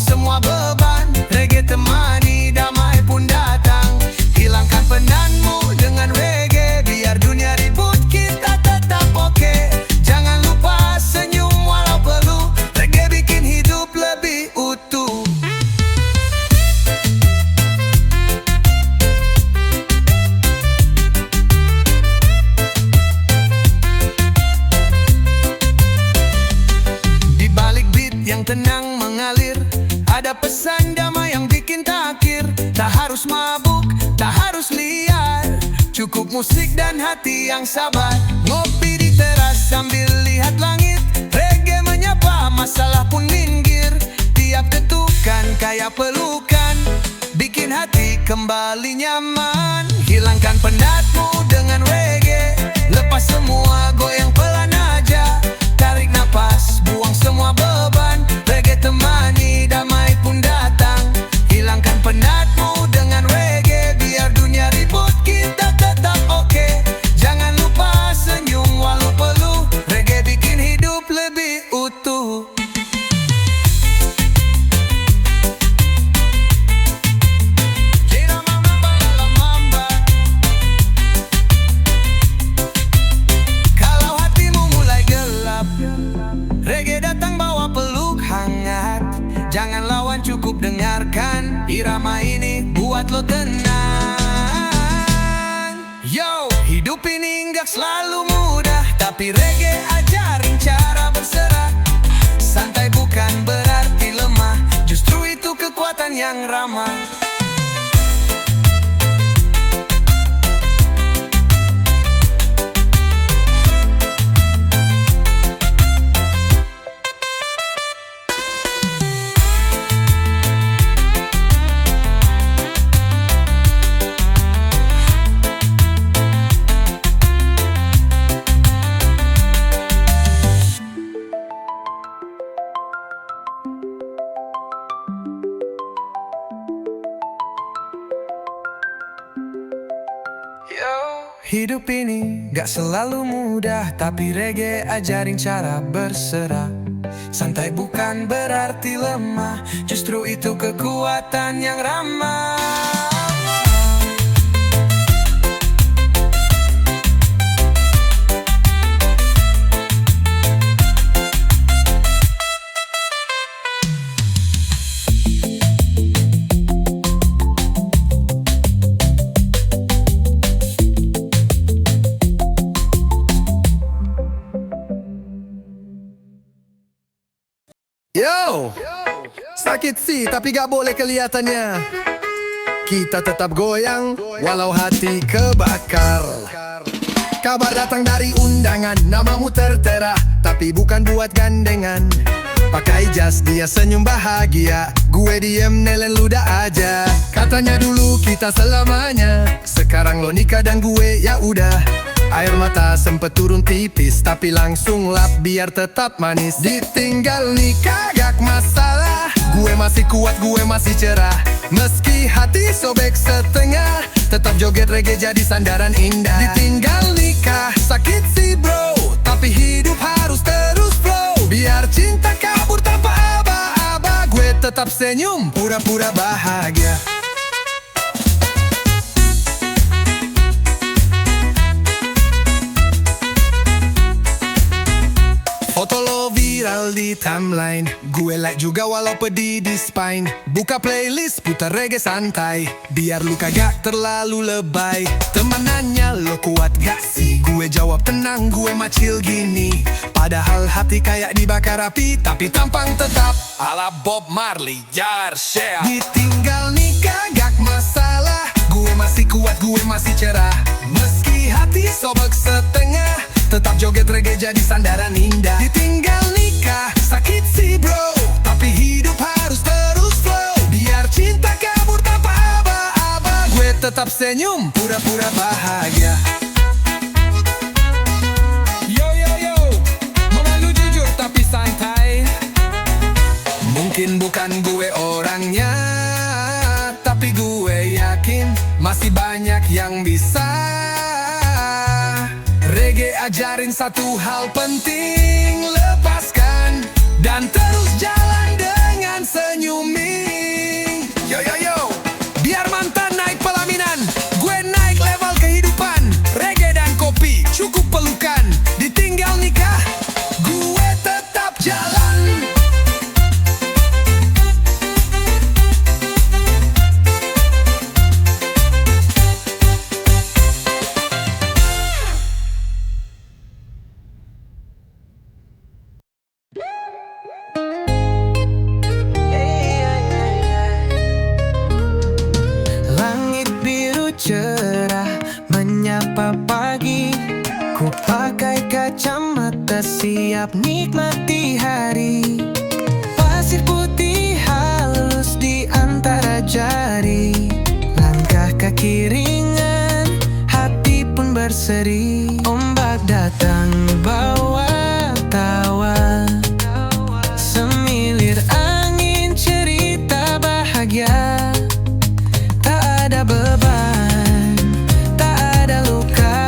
[SPEAKER 3] yang tenang mengalir. Ada pesan damai yang bikin takir. Tak harus mabuk, tak harus liar, cukup musik dan hati yang sabar. Ngopi di teras sambil lihat langit. Reggae menyapa, masalah pun minggir. Tiap ketukan kayak pelukan, bikin hati kembali nyaman. Hilangkan penatmu dengan reggae. Lepas semua, goyang pelan aja. Tarik napas, buang semua beban. Reggae temani, damai pun datang. Hilangkan penatmu dengan reggae. Biar dunia ribut, kita tetap oke. Jangan lupa senyum walau peluh. Reggae bikin hidup lebih utuh. Kalau hatimu mulai gelap, reggae datang bawa peluk hangat. Jangan lawan, cukup dengarkan. Irama ini buat lo tenang. Yo, hidup ini nggak selalu mudah, tapi reggae ajarin cara berserah. Santai bukan berarti lemah, justru itu kekuatan yang ramah. Hidup ini gak selalu mudah, tapi reggae ajarin cara berserah. Santai bukan berarti lemah, justru itu kekuatan yang ramah.
[SPEAKER 4] Yo, sakit sih tapi gak boleh kelihatannya. Kita tetap goyang walau hati kebakar. Kabar datang dari undangan, namamu tertera, tapi bukan buat gandengan. Pakai jas, dia senyum bahagia, gue diem nelen ludah aja. Katanya dulu kita selamanya, sekarang lo nikah dan gue ya udah. Air mata sempet turun tipis, tapi langsung lap biar tetap manis. Ditinggal nikah gak masalah, gue masih kuat, gue masih cerah. Meski hati sobek setengah, tetap joget reggae jadi sandaran indah. Ditinggal nikah sakit sih bro, tapi hidup harus terus flow. Biar cinta kabur tanpa aba-aba, gue tetap senyum, pura-pura bahagia. Foto lo viral di timeline, gue like juga walau pedih di spine. Buka playlist, putar reggae santai, biar lu kagak terlalu lebay. Teman nanya lo kuat gak sih, gue jawab tenang, gue macil gini. Padahal hati kayak dibakar api, tapi tampang tetap ala Bob Marley, jar share. Ditinggal nikah gak masalah, gue masih kuat, gue masih cerah. Meski hati sobek setengah, tetap joget reggae jadi sandaran indah. Ditinggal nikah sakit sih bro, tapi hidup harus terus flow. Biar cinta kabur tanpa aba-aba, gue tetap senyum, pura-pura bahagia. Yo yo yo, memalu jujur tapi santai. Mungkin bukan gue orangnya, tapi gue yakin masih banyak yang bisa. Reggae ajarin satu hal penting, lepaskan dan terus jalan dengan senyumin. Yo yo yo, biar mantan naik pelaminan, gue naik level kehidupan. Reggae dan kopi cukup pelukan. Ditinggal nikah, gue tetap jalan.
[SPEAKER 2] siap nikmati hari. Pasir putih halus di antara jari, langkah kaki ringan, hati pun berseri. Ombak datang bawa tawa, semilir angin cerita bahagia. Tak ada beban, tak ada luka,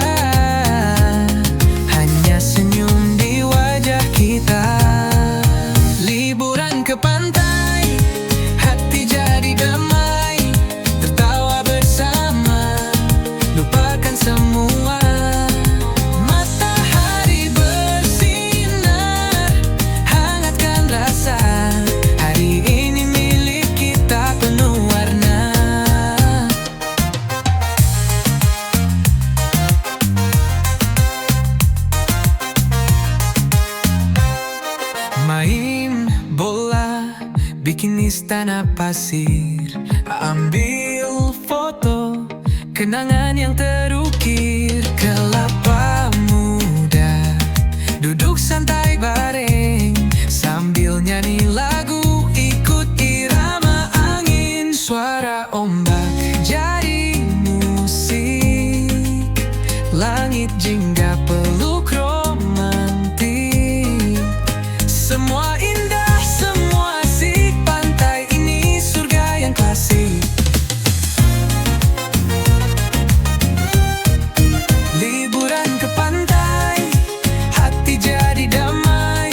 [SPEAKER 2] hanya senyum di wajah kita. Liburan ke pantai, hati jadi damai, tertawa bersama, lupakan semua. Matahari bersinar, hangatkan rasa, hari ini milik kita penuh warna. Main bola, bikin istana pasir, ambil foto, kenangan yang terukir. Kelapa muda, duduk santai bareng, sambil nyanyi lagu, ikut irama angin. Suara ombak jadi musik, langit jingga peluk romantik. Semua indah, semua asik, pantai ini surga yang klasik. Liburan ke pantai, hati jadi damai,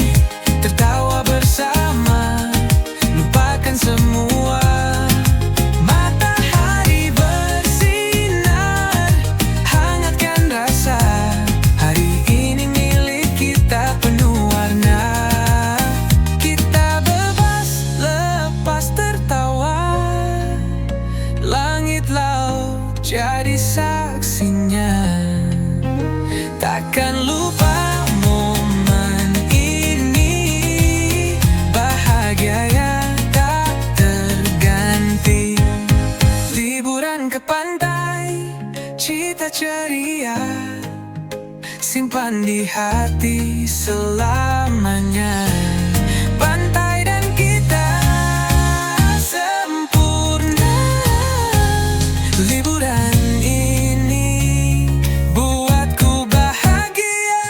[SPEAKER 2] tertawa bersama, lupakan semua. Matahari bersinar, hangatkan rasa, hari ini milik kita penuh warna. Kita bebas lepas tertawa, langit laut jadi saksinya. Takkan lupa momen ini, bahagia yang tak terganti. Liburan ke pantai, cita ceria, simpan di hati selamanya. Pantai dan kita sempurna. Liburan ini buatku bahagia.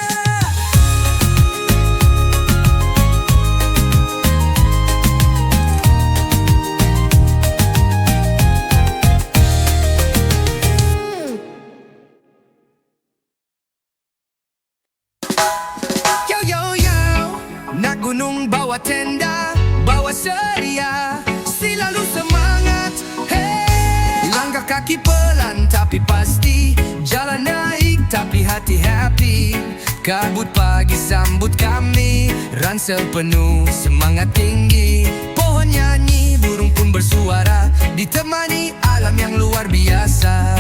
[SPEAKER 4] Yo yo yo, nak gunung bawa tenda, bawa seria, selalu semangat. Hey, langkah kaki pelan tapi pasti, jalan naik tapi hati happy. Kabut pagi sambut kami, ransel penuh semangat tinggi. Pohon nyanyi, burung pun bersuara, ditemani alam yang luar biasa.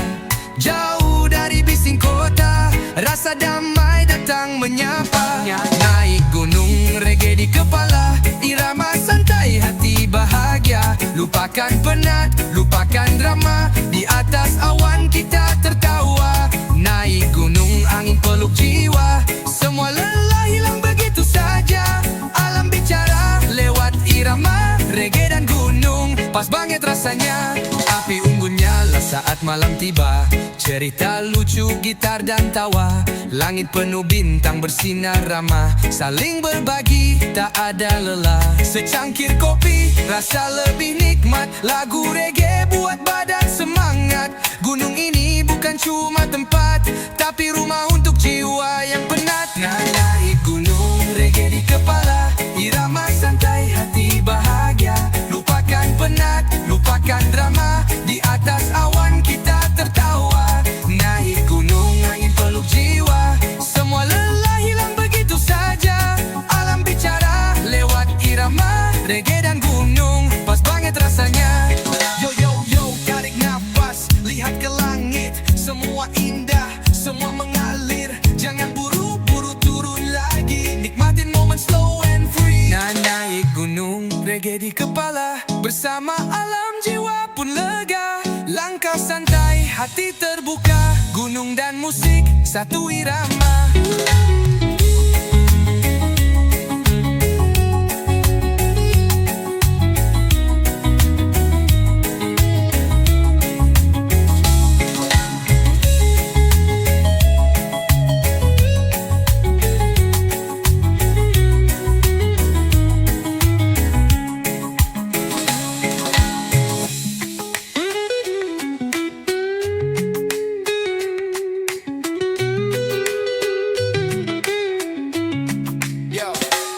[SPEAKER 4] Jauh dari bising kota, rasa damai datang menyapa. Naik gunung, reggae di kepala, irama santai, hati bahagia. Lupakan penat, lupakan drama, di atas awan kita tertawa. Naik gunung, angin peluk jiwa, semua lelah hilang begitu saja. Alam bicara lewat irama, reggae dan gunung, pas banget rasanya. Api unggun nyala saat malam tiba, cerita lucu, gitar dan tawa. Langit penuh bintang bersinar ramah, saling berbagi, tak ada lelah. Secangkir kopi, rasa lebih nikmat, lagu reggae buat badan semangat. Gunung ini bukan cuma tempat, tapi rumah untuk jiwa yang penat. Naik gunung, reggae di kepala, irama santai, hati bahagia. Lupakan penat, lupakan drama, di atas awan kita tertawa. Naik gunung, angin peluk jiwa, semua lelah hilang begitu saja. Alam bicara lewat irama, reggae dan gunung, pas banget rasanya. Yo yo yo, tarik nafas, lihat ke langit, semua indah, semua mengalir. Jangan buru-buru turun lagi, nikmatin momen slow and free. Naik gunung, reggae di kepala, bersama alam jiwa pun lega. Langkah santai, hati terbuka, gunung dan musik satu irama.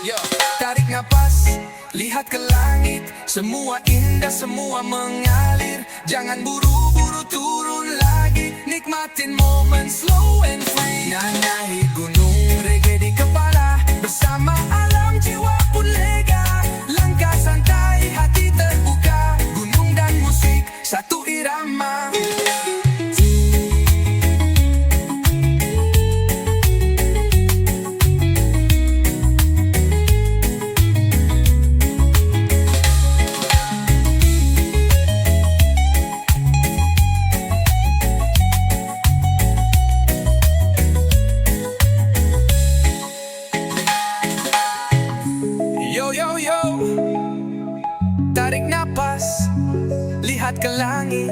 [SPEAKER 3] Yo, tarik napas, lihat ke langit. Semua indah, semua mengalir. Jangan buru-buru turun lagi. Nikmatin momen slow and free. Naik gunung, reggae di kepala. Bersama alam jiwa pun lega. Langkah santai, hati terbuka. Gunung dan musik, satu irama. Yo yo yo, tarik napas, lihat ke langit.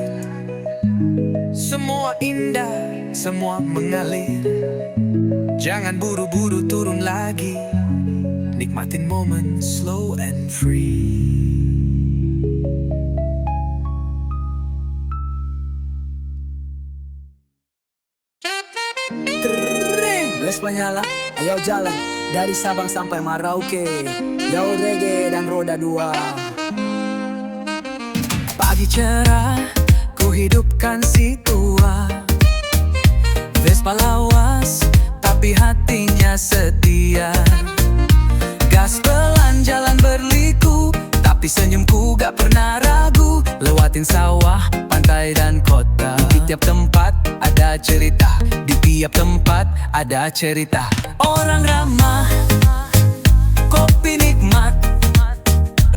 [SPEAKER 3] Semua indah, semua mengalir. Jangan buru-buru turun lagi. Nikmatin momen slow and free.
[SPEAKER 5] Vespa nyala, ayo jalan dari Sabang sampai Merauke. Jauh reggae dan roda dua.
[SPEAKER 2] Pagi cerah, ku hidupkan si tua. Vespa lawas, tapi hatinya setia. Gas pelan jalan berliku, tapi senyumku gak pernah ragu. Lewatin sawah, pantai dan kota. Di tiap tempat ada cerita. Di tiap tempat ada cerita. Orang ramah, kopi nikmat,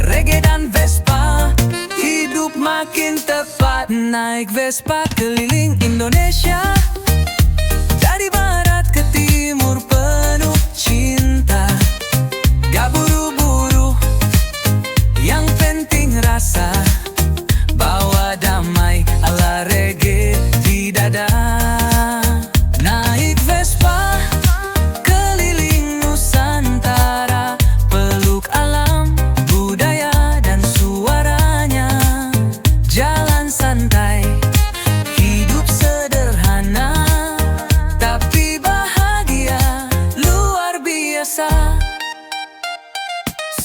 [SPEAKER 2] reggae dan Vespa, hidup makin tepat. Naik Vespa keliling Indonesia, dari barat ke timur penuh cinta. Gak buru-buru, yang penting rasa. Bawa damai ala reggae di dada. Naik Vespa keliling Nusantara, peluk alam, budaya dan suaranya. Jalan santai, hidup sederhana, tapi bahagia luar biasa.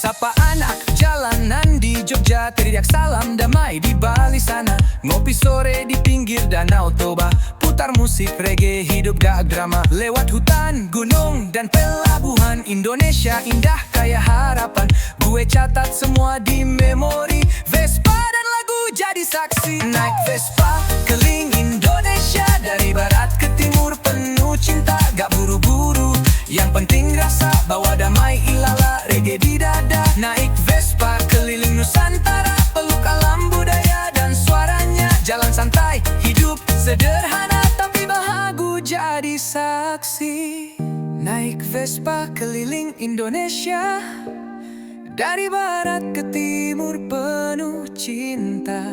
[SPEAKER 3] Sapa anak jalanan di Jogja, teriak salam damai di Bali sana. Ngopi sore di pinggir danau Toba, putar musik reggae hidup gak drama. Lewat hutan, gunung dan pelabuhan, Indonesia indah kayak harapan. Gue catat semua di memori, Vespa dan lagu jadi saksi. Naik Vespa keliling Indonesia, dari barat ke timur penuh cinta. Gak buru-buru, yang penting rasa. Bawa damai ilala reggae di dada. Naik Vespa keliling Nusantara, peluk alam budaya dan suaranya. Jalan santai, hidup sederhana, tapi bahagia jadi saksi. Naik Vespa keliling Indonesia, dari barat ke timur penuh cinta.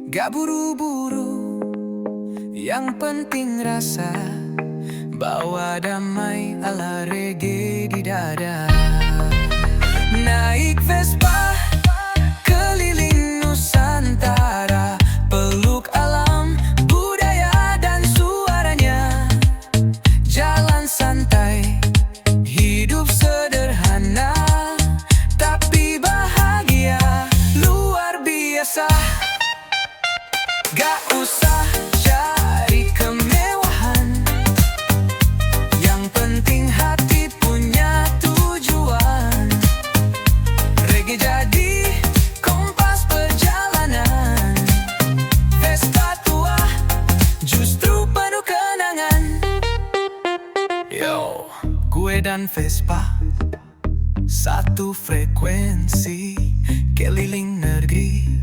[SPEAKER 3] Gak buru-buru, yang penting rasa. Bawa damai ala reggae di dada. Naik Vespa keliling Nusantara, peluk alam, budaya dan suaranya. Jalan santai, hidup sederhana, tapi bahagia luar biasa. Gak usah cari kemewahan, yang penting hati punya tujuan. Reggae jadi kompas perjalanan. Vespa tua justru penuh kenangan. Yo, gue dan Vespa satu frekuensi, keliling negeri,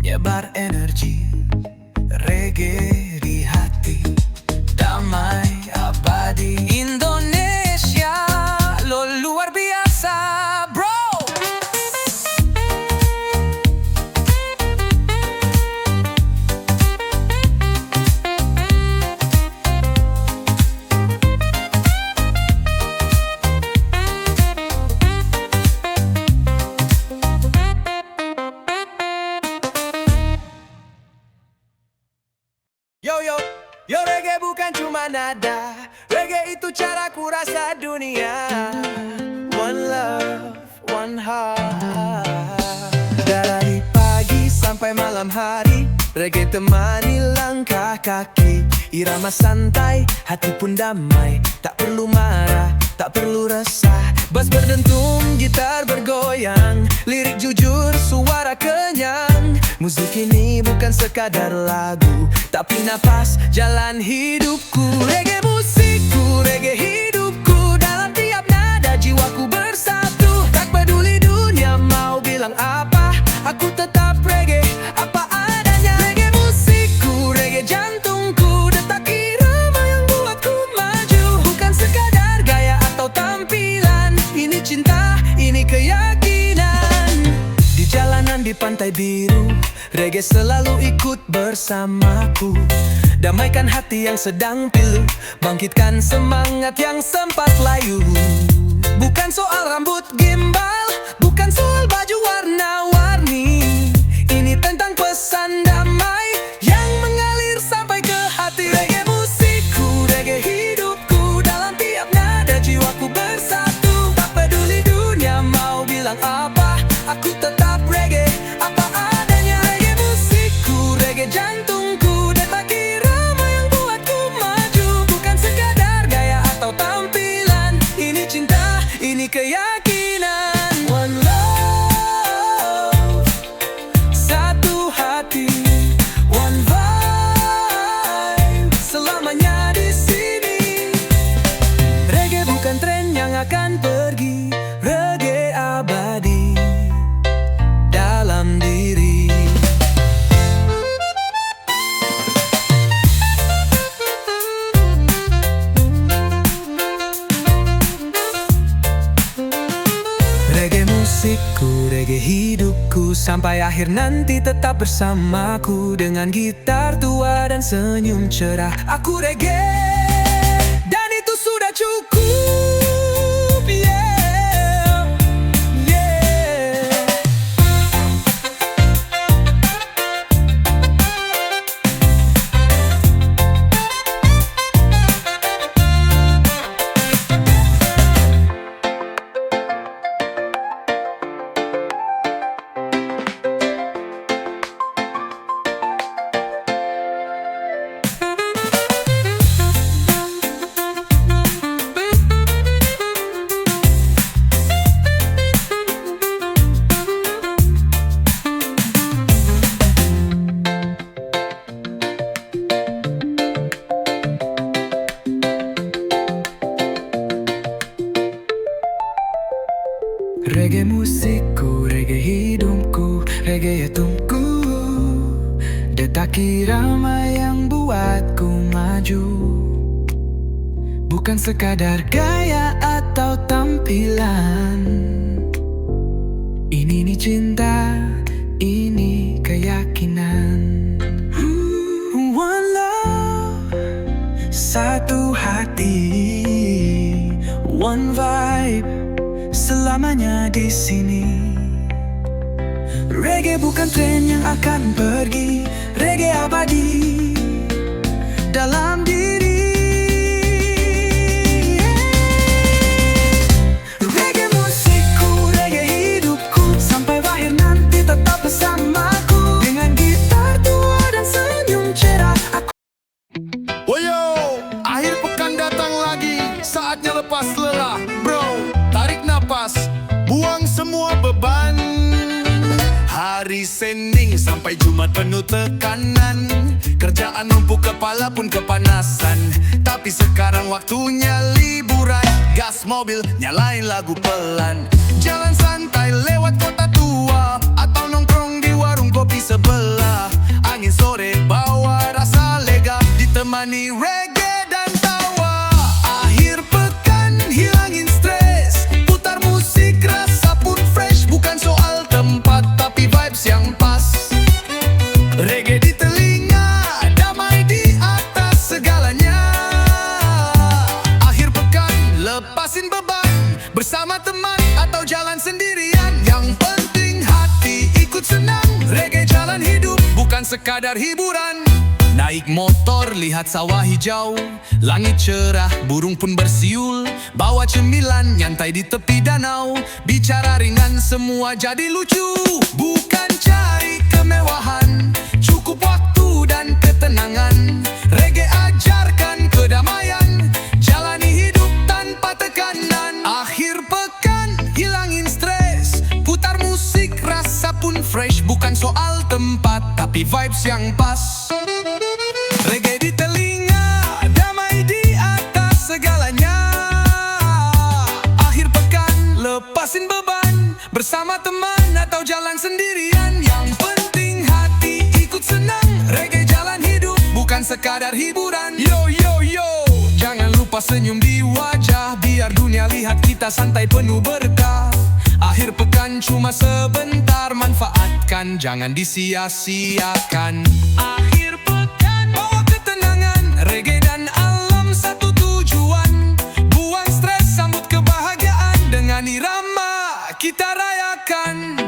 [SPEAKER 3] nyebar energi reggae di hati, damai abadi. Indonesia lo luar biasa bro. Yo yo, yo reggae bukan cuma nada, reggae itu cara ku rasa dunia. One Dari pagi sampai malam hari, reggae temani langkah kaki. Irama santai, hati pun damai. Tak perlu marah, tak perlu resah. Bass berdentum, gitar bergoyang. Lirik jujur, suara kenyang. Musik ini bukan sekadar lagu, tapi napas jalan hidupku. Reggae musikku, reggae hidupku. Dalam tiap nada jiwaku bersatu. Tak peduli dunia mau bilang apa, aku tetap reggae apa adanya. Reggae musikku, reggae jantungku. Detak irama yang buatku maju. Bukan sekadar gaya atau tampilan. Ini cinta, ini keyakinan. Di jalanan di pantai biru, reggae selalu ikut bersamaku. Damaikan hati yang sedang pilu, bangkitkan semangat yang sempat layu. Bukan soal rambut gimbal, bukan soal baju warna-warni. Ini tentang pesan damai yang mengalir sampai ke hati. Reggae musikku, reggae hidupku. Dalam tiap nada jiwaku bersatu. Tak peduli dunia mau bilang apa, aku tetap reggae apa adanya. Reggae musikku, reggae jantungku. Detak irama yang buatku maju. Bukan sekadar gaya atau tampilan. Ini cinta, ini keyakinan. One love, satu hati. One vibe, selamanya di sini. Reggae bukan tren yang akan pergi. Reggae abadi dalam diri. Reggae musikku, reggae hidupku. Sampai akhir nanti tetap bersamaku. Dengan gitar tua dan senyum cerah, aku reggae, dan itu sudah cukup. Yeah, yeah. Reggae musikku, reggae hidupku. Reggae tungku. Detak irama yang buatku maju. Bukan sekadar gaya atau tampilan. Ini cinta, ini keyakinan. One love, satu hati. One vibe, selamanya di sini. Reggae bukan tren yang akan pergi. Reggae abadi dalam diri. Reggae musikku, reggae hidupku. Sampai akhir nanti tetap bersamaku. Dengan gitar tua dan senyum cerah, aku...
[SPEAKER 4] Woyo, akhir pekan datang lagi. Saatnya lepas lelah, bro. Tarik napas, buang semua beban. Hari Senin sampai Jumat penuh tekanan. Kerjaan numpuk, kepala pun kepanasan. Tapi sekarang waktunya liburan. Gas mobil, nyalain lagu pelan. Jalan santai lewat kota tua. Atau nongkrong di warung kopi sebelah. Angin sore bawa rasa lega. Ditemani reggae dan tawa. Akhir pekan hilangin stres. Putar musik rasa pun fresh. Bukan soal tempat tapi vibes yang pas. Reggae di telinga, damai di atas segalanya. Akhir pekan lepasin beban. Bersama teman atau jalan sendirian. Yang penting hati ikut senang. Reggae jalan hidup, bukan sekadar hiburan.
[SPEAKER 3] Naik motor, lihat sawah hijau, langit cerah, burung pun bersiul. Bawa cemilan, nyantai di tepi danau, bicara ringan, semua jadi lucu. Bukan cari kemewahan, cukup waktu dan ketenangan. Reggae ajarkan kedamaian, jalani hidup tanpa tekanan. Akhir pekan, hilangin stres, putar musik, rasa pun fresh. Bukan soal tempat, tapi vibes yang pas. Reggae di telinga, damai di atas segalanya. Akhir pekan, lepasin beban, bersama teman atau jalan sendirian. Yang penting hati ikut senang, reggae jalan hidup, bukan sekadar hiburan. Yo yo yo, jangan lupa senyum di wajah, biar dunia lihat kita santai penuh berkah. Akhir pekan cuma sebentar, manfaatkan, jangan disia-siakan. Akhir pekan, bawa ketenangan, reggae dan alam satu tujuan. Buang stres, sambut kebahagiaan, dengan irama kita rayakan.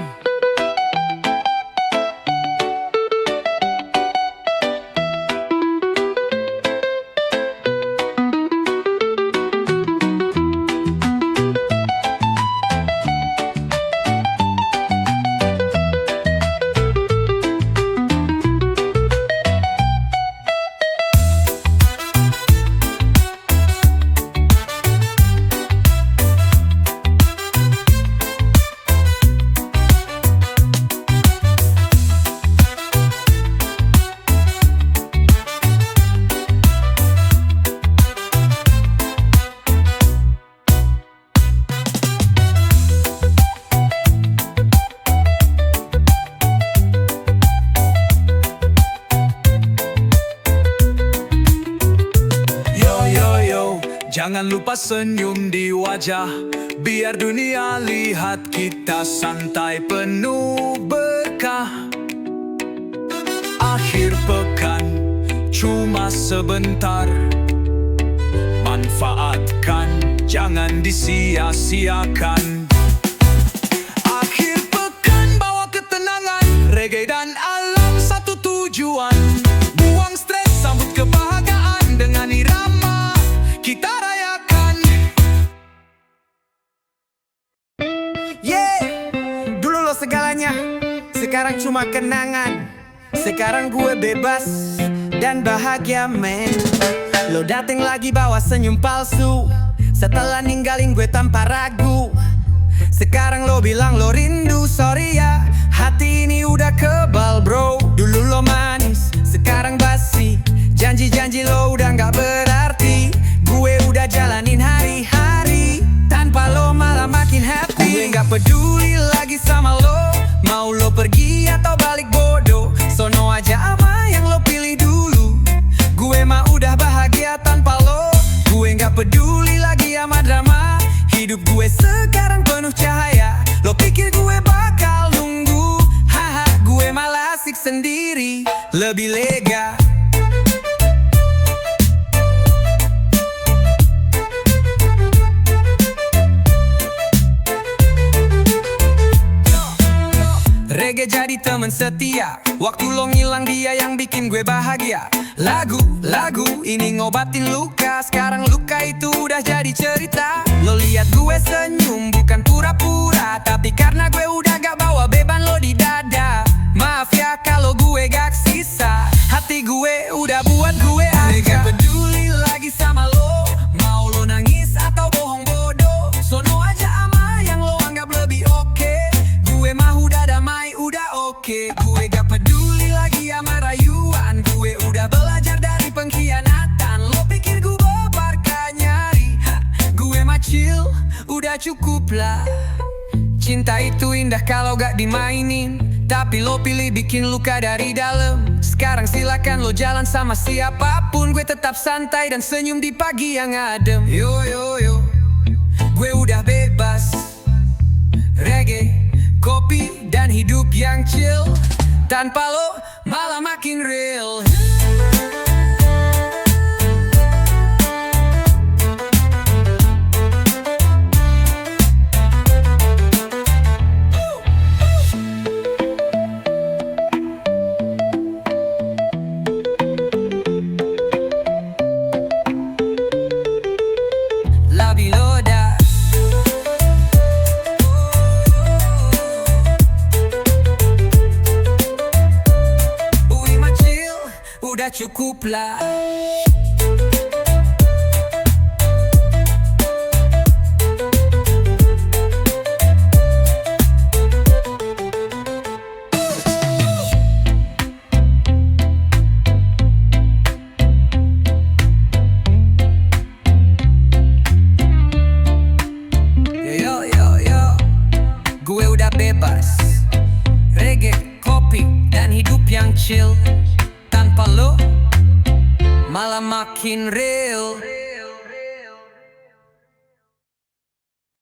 [SPEAKER 3] Jangan lupa senyum di wajah, biar dunia lihat kita santai penuh berkah. Akhir pekan cuma sebentar, manfaatkan, jangan disia-siakan. Akhir pekan bawa ketenangan, reggae dan alam satu tujuan. Buang stres, sambut kebahagiaan, dengan irama kita rayakan.
[SPEAKER 4] Yeah, dulu lo segalanya, sekarang cuma kenangan. Sekarang gue bebas dan bahagia men. Lo dateng lagi bawa senyum palsu, setelah ninggalin gue tanpa ragu. Sekarang lo bilang lo rindu, sorry ya, hati ini udah kebal bro. Dulu lo manis, sekarang basi, janji-janji lo udah gak berarti. Gue udah jalanin hari-hari, tanpa lo malah makin happy. Gue gak peduli lagi sama lo, mau lo pergi atau balik bodoh. Sono aja ama yang lo pilih dulu, gue mah udah bahagia tanpa lo. Gue gak peduli lagi sama drama, hidup gue sekarang penuh cahaya. Lo pikir gue bakal nunggu? Haha, gue malah asik sendiri, lebih lega. Reggae jadi temen setia, waktu lo ngilang dia yang bikin gue bahagia. Lagu ini ngobatin luka, sekarang luka itu udah jadi cerita. Lo lihat gue senyum bukan pura-pura, tapi karena gue udah gak bawa beban lo di dada. Maaf ya kalau gue gak sisa, hati gue udah buat gue agak. Gak peduli lagi sama lo, mau lo nangis atau bohong bodoh. Sono aja ama yang lo anggap lebih oke. Gue mah udah damai, udah oke. Gue gak peduli lagi sama rayuan, gue udah belajar dari pengkhianatan. Lo pikir gue barca nyari, gue mah chill, udah cukup lah. Cinta itu indah kalau gak dimainin, tapi lo pilih bikin luka dari dalam. Sekarang silakan lo jalan sama siapapun, gue tetap santai dan senyum di pagi yang adem. Yo yo yo, gue udah bebas. Reggae, kopi, dan hidup yang chill, tanpa lo malah makin real.
[SPEAKER 2] udah cukup lah. Gue udah bebas, reggae, kopi, dan hidup yang chill. Tanpa lo, malah makin real.